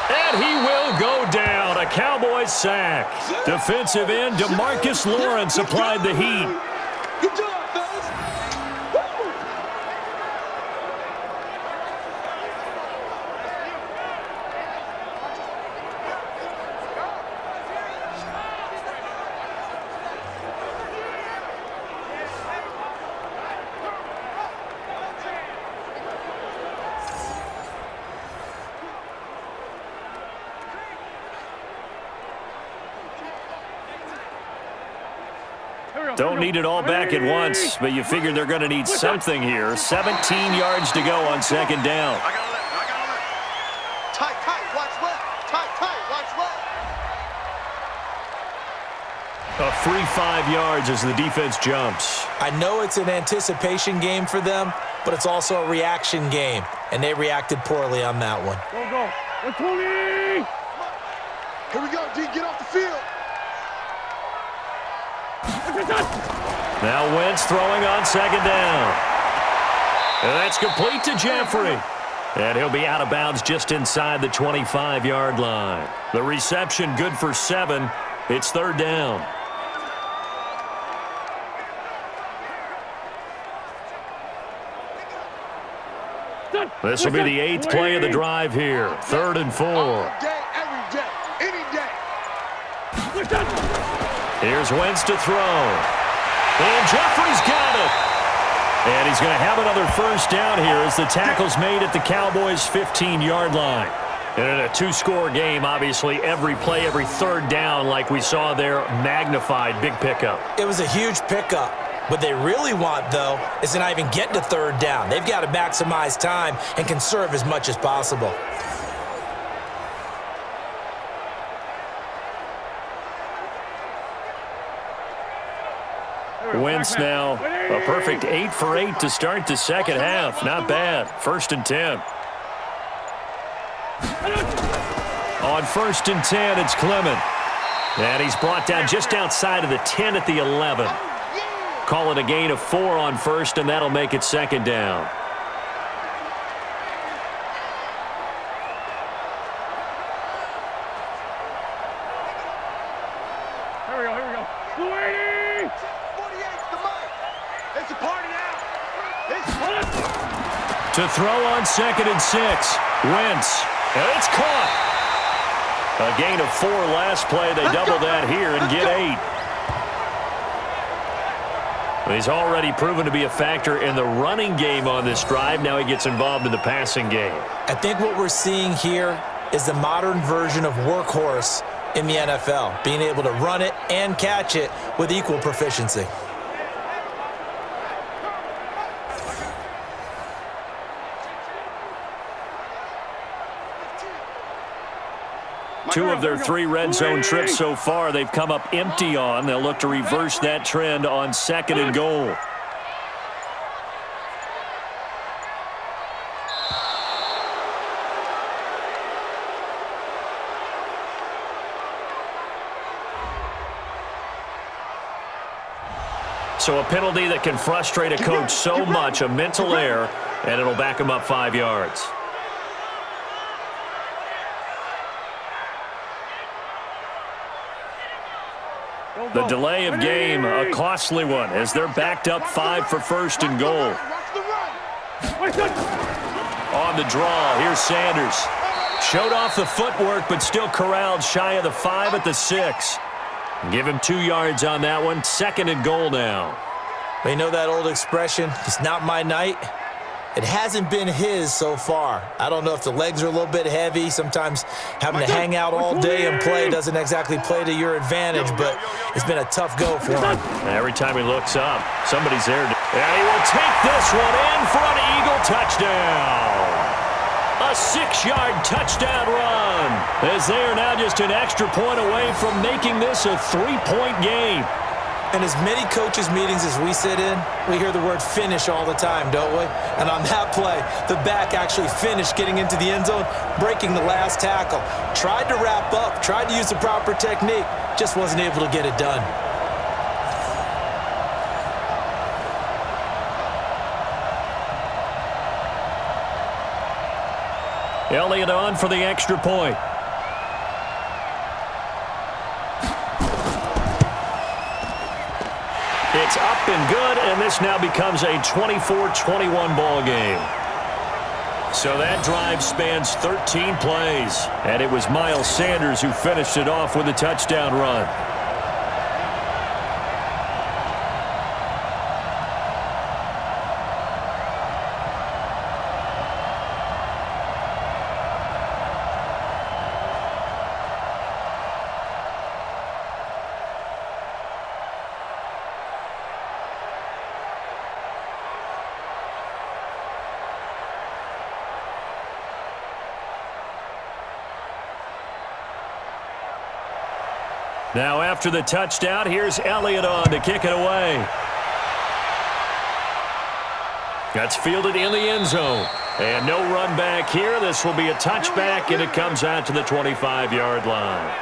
And he will go down. A Cowboys sack. Defensive end DeMarcus Lawrence applied the heat.
Good job, fellas. Here we
Don't need it all back at once, but you figure they're going to need something here. 17 yards to go on second down.
I got it. Tight, watch left. Tight, watch left.
A free 5 yards as the defense jumps.
I know it's an anticipation game for them, but it's also a reaction game, and they reacted poorly on that one.
Go. 20! Here we go, D. Get off the field.
Now Wentz throwing on second down. And that's complete to Jeffrey. And he'll be out of bounds just inside the 25-yard line. The reception good for 7. It's third down. This will be the 8th play of the drive here. 3rd and 4.
Day, every day, any day.
Here's Wentz to throw. And Jeffrey's got it. And he's going to have another first down here as the tackle's made at the Cowboys' 15-yard line. And in a 2-score game, obviously, every play, every third down, like we saw there, magnified, big pickup.
It was a huge pickup. What they really want, though, is to not even get to third down. They've got to maximize time and conserve as much as possible.
Wentz now a perfect 8 for 8 to start the second half. Not bad. 1st and 10. On 1st and 10, it's Clement. And he's brought down just outside of the 10 at the 11. Call it a gain of 4 on 1st, and that'll make it 2nd down.
Here we go. 280! 48's the mic. It's a party now.
To throw on 2nd and 6. Wentz. And it's caught. A gain of 4 last play. They double that here and get 8. He's already proven to be a factor in the running game on this drive. Now he gets involved in the passing game.
I think what we're seeing here is the modern version of workhorse in the NFL, being able to run it and catch it with equal proficiency.
Two of their 3 red zone trips so far, they've come up empty on. They'll look to reverse that trend on 2nd and goal. So a penalty that can frustrate a coach so much, a mental error, and it'll back him up 5 yards. The delay of game, a costly one, as they're backed up 5 for 1st and goal. On the draw, here's Sanders. Showed off the footwork, but still corralled shy of the 5 at the 6. Give him 2 yards on that one. 2nd and goal now.
They know that old expression, it's not my night. It hasn't been his so far. I don't know if the legs are a little bit heavy. Sometimes having to hang out all day and play doesn't exactly play to your advantage, but it's been a tough go for him.
Every time he looks up, somebody's there. And he will take this one in for an Eagle touchdown. A 6-yard touchdown run, as they are now just an extra point away from making this a 3-point game.
In as many coaches' meetings as we sit in, we hear the word finish all the time, don't we? And on that play, the back actually finished getting into the end zone, breaking the last tackle. Tried to wrap up, tried to use the proper technique, just wasn't able to get it done.
Elliott on for the extra point. It's up and good, and this now becomes a 24-21 ball game. So that drive spans 13 plays, and it was Miles Sanders who finished it off with a touchdown run. Now after the touchdown, here's Elliott on to kick it away. That's fielded in the end zone. And no run back here. This will be a touchback, and it comes out to the 25-yard line.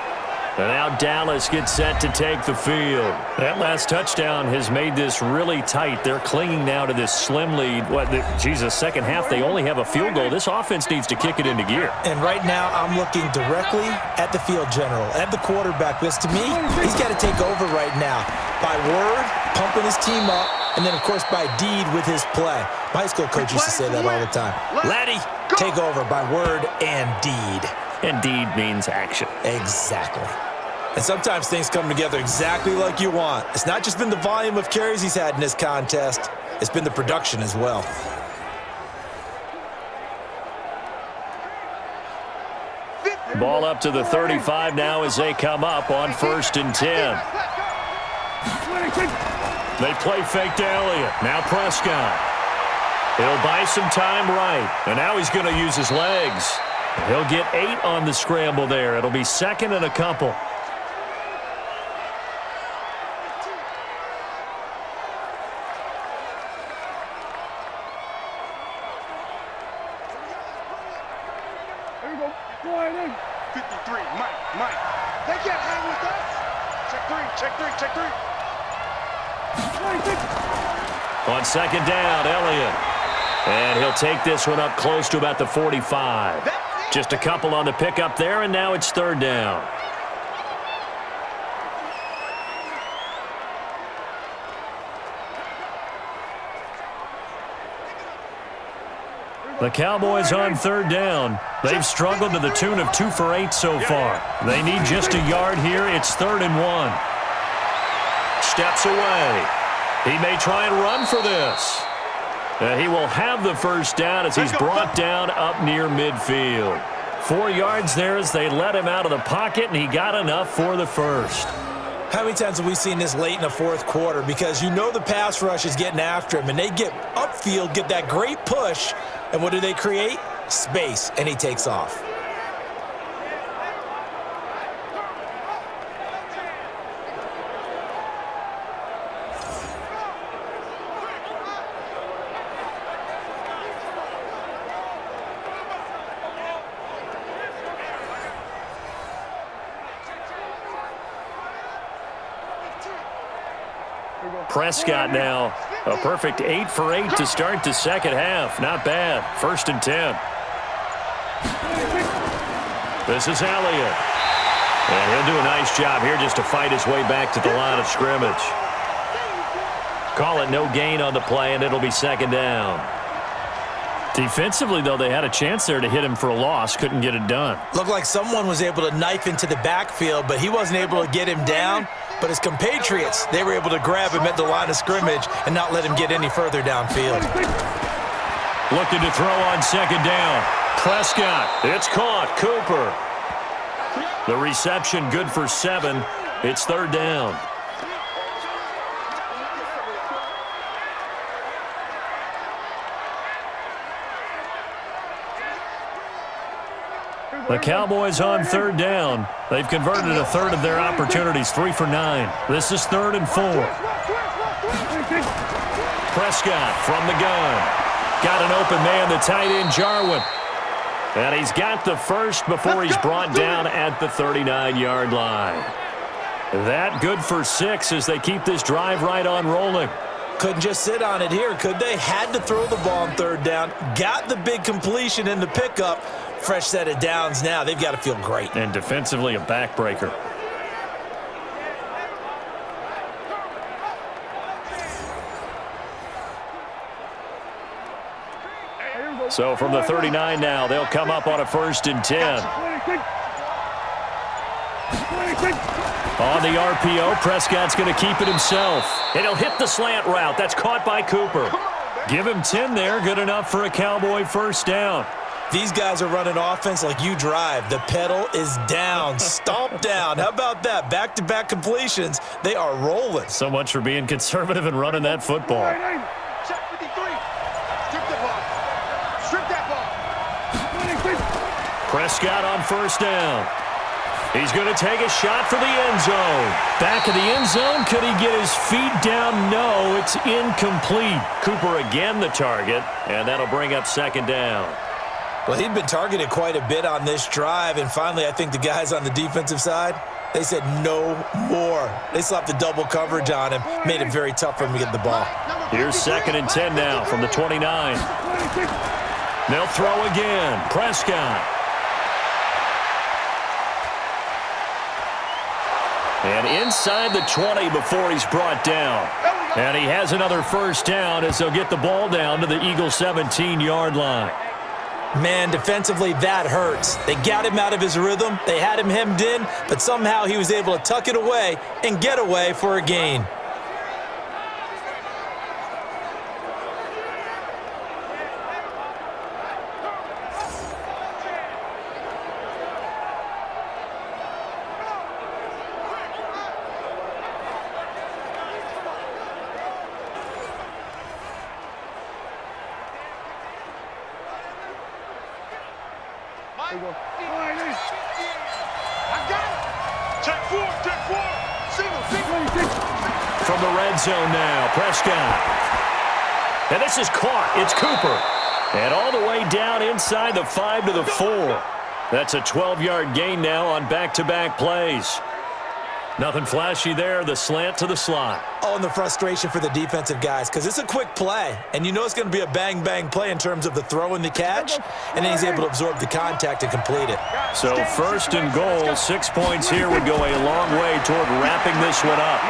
And now Dallas gets set to take the field. That last touchdown has made this really tight. They're clinging now to this slim lead. Second half, they only have a field goal. This offense needs to kick it into gear.
And right now, I'm looking directly at the field general, at the quarterback. Because to me, he's got to take over right now. By word, pumping his team up, and then, of course, by deed with his play. My high school coach used to say that all the time. Laddie, take over by word and deed.
And deed means action.
Exactly. And sometimes things come together exactly like you want. It's not just been the volume of carries he's had in this contest. It's been the production as well.
Ball up to the 35 now as they come up on 1st and 10. They play fake to Elliott. Now Prescott. He'll buy some time right. And now he's going to use his legs. He'll get 8 on the scramble there. It'll be 2nd and a couple.
There you go. Slide in. 53, Mike. They can't hang with us. Check three.
On 2nd down, Elliott. And he'll take this one up close to about the 45. Just a couple on the pickup there, and now it's 3rd down. The Cowboys on 3rd down. They've struggled to the tune of 2 for 8 so far. They need just a yard here. It's 3rd and 1. Steps away. He may try and run for this. He will have the 1st down as he's brought down up near midfield. 4 yards there as they let him out of the pocket, and he got enough for the 1st.
How many times have we seen this late in the 4th quarter? Because you know the pass rush is getting after him, and they get upfield, get that great push, and what do they create? Space, and he takes off.
Prescott now, a perfect 8 for 8 to start the 2nd half. Not bad. 1st and 10. This is Elliott. And he'll do a nice job here just to fight his way back to the line of scrimmage. Call it no gain on the play, and it'll be 2nd down. Defensively, though, they had a chance there to hit him for a loss. Couldn't get it done.
Looked like someone was able to knife into the backfield, but he wasn't able to get him down. But his compatriots, they were able to grab him at the line of scrimmage and not let him get any further downfield.
Looking to throw on 2nd down. Prescott, it's caught. Cooper. The reception good for 7. It's 3rd down. The Cowboys on 3rd down. They've converted 1/3 of their opportunities, 3 for 9. This is 3rd and 4. Prescott from the gun. Got an open man, the tight end, Jarwin. And he's got the 1st before he's brought down at the 39-yard line. That good for 6 as they keep this drive right on rolling.
Couldn't just sit on it here, could they? Had to throw the ball on 3rd down. Got the big completion in the pickup. Fresh set of downs now. They've got to feel great.
And defensively, a backbreaker. So from the 39 now, they'll come up on a 1st and 10. On the RPO, Prescott's going to keep it himself. And he'll hit the slant route. That's caught by Cooper. Give him 10 there. Good enough for a Cowboy 1st down.
These guys are running offense like you drive. The pedal is down, stomp down. How about that? Back-to-back completions. They are rolling.
So much for being conservative and running that football.
Check 53. Strip that ball.
Prescott on 1st down. He's going to take a shot for the end zone. Back of the end zone. Could he get his feet down? No, it's incomplete. Cooper again the target, and that'll bring up second down.
Well, he'd been targeted quite a bit on this drive, and finally I think the guys on the defensive side, they said no more. They slapped the double coverage on him, made it very tough for him to get the ball.
Here's 2nd and 10 now from the 29. They'll throw again. Prescott. And inside the 20 before he's brought down. And he has another first down as they'll get the ball down to the Eagles' 17-yard line.
Man, defensively, that hurts. They got him out of his rhythm. They had him hemmed in, but somehow he was able to tuck it away and get away for a gain.
From the red zone now, Prescott. And this is caught. It's Cooper. And all the way down inside the 5 to the 4. That's a 12-yard gain now on back-to-back plays. Nothing flashy there, the slant to the slot.
Oh, and the frustration for the defensive guys, because it's a quick play, and you know it's going to be a bang-bang play in terms of the throw and the catch, and then he's able to absorb the contact and complete it.
So 1st and goal, 6 points here would go a long way toward wrapping this one up.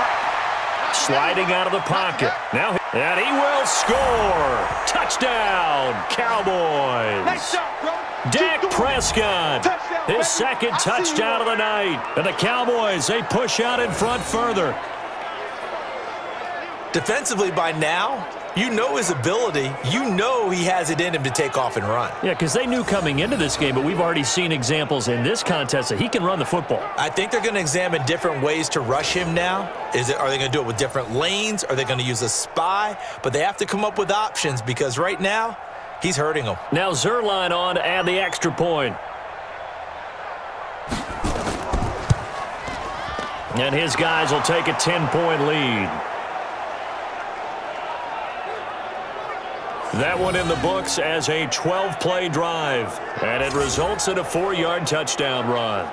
Sliding out of the pocket. Now, and he will score. Touchdown, Cowboys. Dak Prescott, his 2nd touchdown of the night. And the Cowboys, they push out in front further.
Defensively by now, you know his ability. You know he has it in him to take off and run.
Yeah, because they knew coming into this game, but we've already seen examples in this contest that he can run the football.
I think they're going to examine different ways to rush him now. Are they going to do it with different lanes? Are they going to use a spy? But they have to come up with options because right now, he's hurting them.
Now Zerline on to add the extra point. And his guys will take a 10-point lead. That one in the books as a 12-play drive. And it results in a 4-yard touchdown run.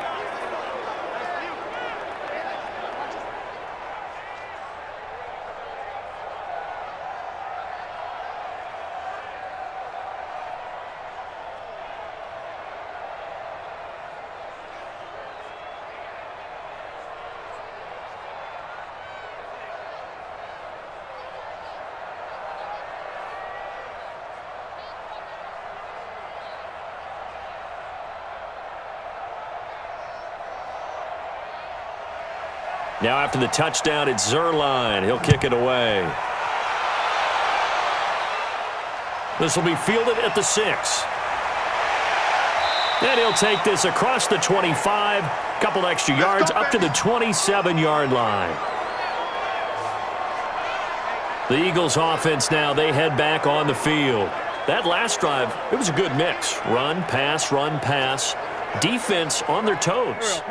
Now after the touchdown, it's Zerline. He'll kick it away. This will be fielded at the 6. And he'll take this across the 25, couple extra yards up to the 27-yard line. The Eagles offense now, they head back on the field. That last drive, it was a good mix. Run, pass, defense on their toes.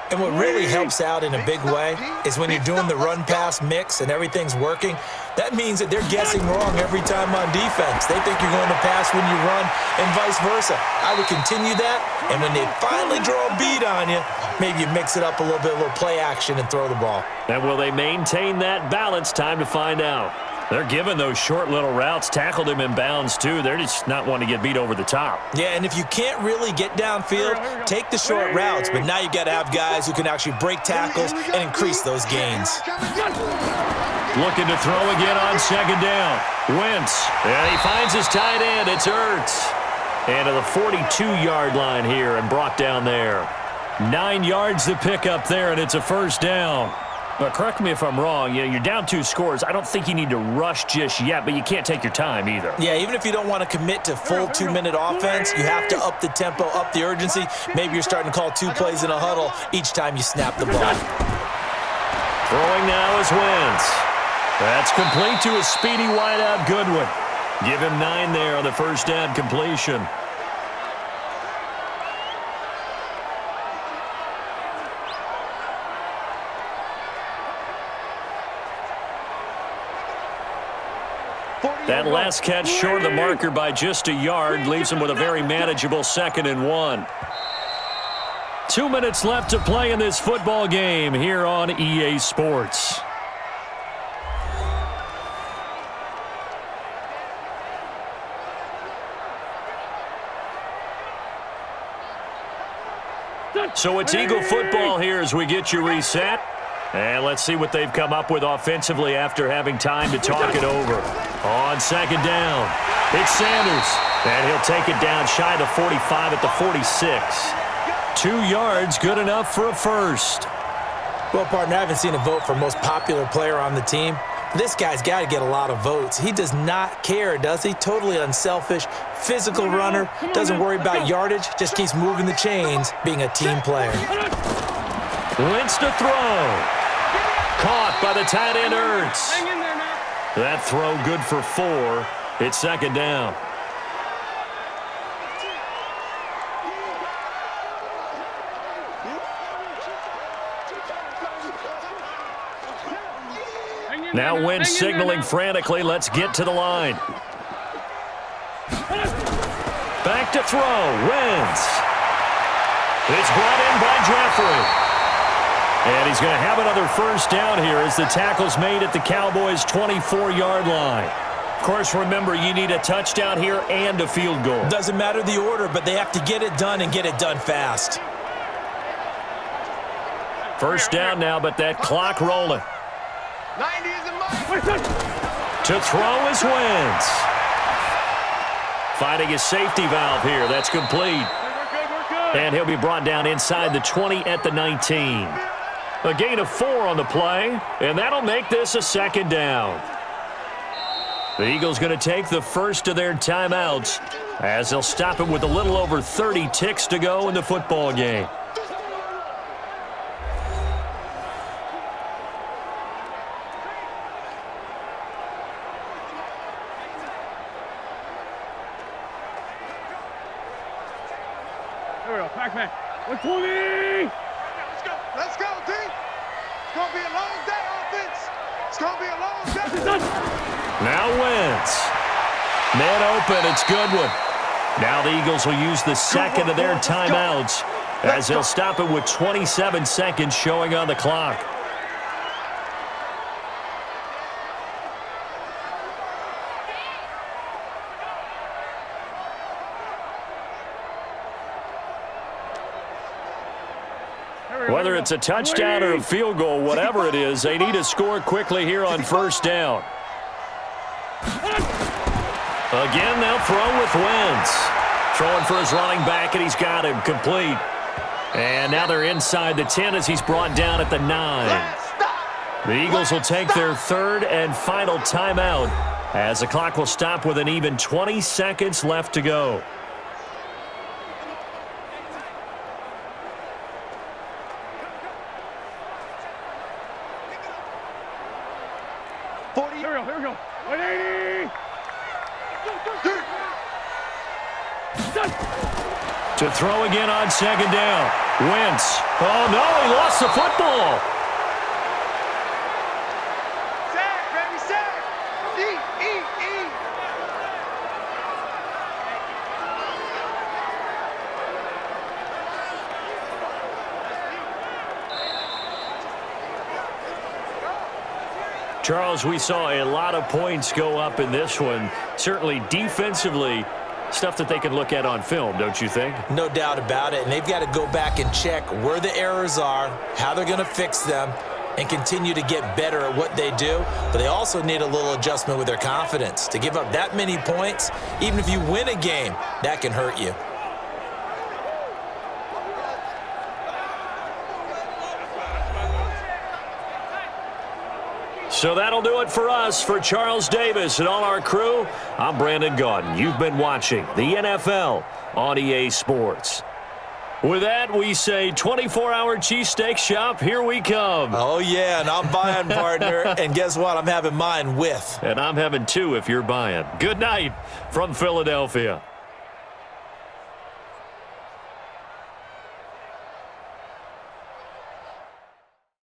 And what really helps out in a big way is when you're doing the run-pass mix and everything's working, that means that they're guessing wrong every time on defense. They think you're going to pass when you run and vice versa. I would continue that, and when they finally draw a beat on you, maybe you mix it up a little bit, a little play action and throw the ball.
And will they maintain that balance? Time to find out. They're giving those short little routes, tackled him in bounds too. They're just not wanting to get beat over the top.
Yeah, and if you can't really get downfield, take the short routes. But now you got to have guys who can actually break tackles and increase those gains.
Looking to throw again on 2nd down. Wentz, and he finds his tight end. It's Ertz. And to the 42-yard line here and brought down there. 9 yards to pick up there, and it's a first down. But correct me if I'm wrong, you're down 2 scores. I don't think you need to rush just yet, but you can't take your time either.
Yeah, even if you don't want to commit to full 2-minute offense, you have to up the tempo, up the urgency. Maybe you're starting to call 2 plays in a huddle each time you snap the ball.
Throwing now is Wentz. That's complete to a speedy wideout Goodwin. Give him 9 there on the first down completion. That last catch short of the marker by just a yard leaves him with a very manageable 2nd and 1. 2 minutes left to play in this football game here on EA Sports. So it's Eagle football here as we get you reset. And let's see what they've come up with offensively after having time to talk it over. On 2nd down, it's Sanders. And he'll take it down shy of the 45 at the 46. 2 yards, good enough for a first.
Well, partner, I haven't seen a vote for most popular player on the team. This guy's got to get a lot of votes. He does not care, does he? Totally unselfish, physical runner, doesn't worry about yardage, just keeps moving the chains, being a team player.
Wentz to throw. Caught by the tight end, Ertz. That throw good for 4. It's 2nd down. Now Wentz signaling frantically, let's get to the line. Back to throw, Wentz. It's brought in by Jeffrey. And he's going to have another first down here as the tackle's made at the Cowboys' 24-yard line. Of course, remember, you need a touchdown here and a field goal.
Doesn't matter the order, but they have to get it done and get it done fast.
First down now, but that clock rolling.
90 is a must.
To throw is Wentz. Finding his safety valve here. That's complete. And he'll be brought down inside the 20 at the 19. A gain of 4 on the play, and that'll make this a 2nd down. The Eagles going to take the first of their timeouts as they'll stop it with a little over 30 ticks to go in the football game.
There we go, Pac-Man. 120! Let's go, D! It's going to be a long day, offense. It's going to be a long day.
Now Wentz. Man open, it's Goodwin. Now the Eagles will use the second of their timeouts as they'll stop it with 27 seconds showing on the clock. Whether it's a touchdown or a field goal, whatever it is, they need to score quickly here on first down. Again, they'll throw with Wentz. Throwing for his running back, and he's got him complete. And now they're inside the 10 as he's brought down at the 9. The Eagles will take their third and final timeout as the clock will stop with an even 20 seconds left to go.
Here we go. 180!
To throw again on second down. Wentz. Oh, no, he lost the football.
Sack, baby, sack! E.
Charles, we saw a lot of points go up in this one. Certainly defensively, stuff that they can look at on film, don't you think?
No doubt about it, and they've got to go back and check where the errors are, how they're going to fix them, and continue to get better at what they do. But they also need a little adjustment with their confidence. To give up that many points, even if you win a game, that can hurt you.
So that'll do it for us. For Charles Davis and all our crew, I'm Brandon Gaudin. You've been watching the NFL on EA Sports. With that, we say 24-hour cheesesteak shop, here we come.
Oh, yeah, and I'm buying, partner. And guess what? I'm having mine with.
And I'm having two if you're buying. Good night from Philadelphia.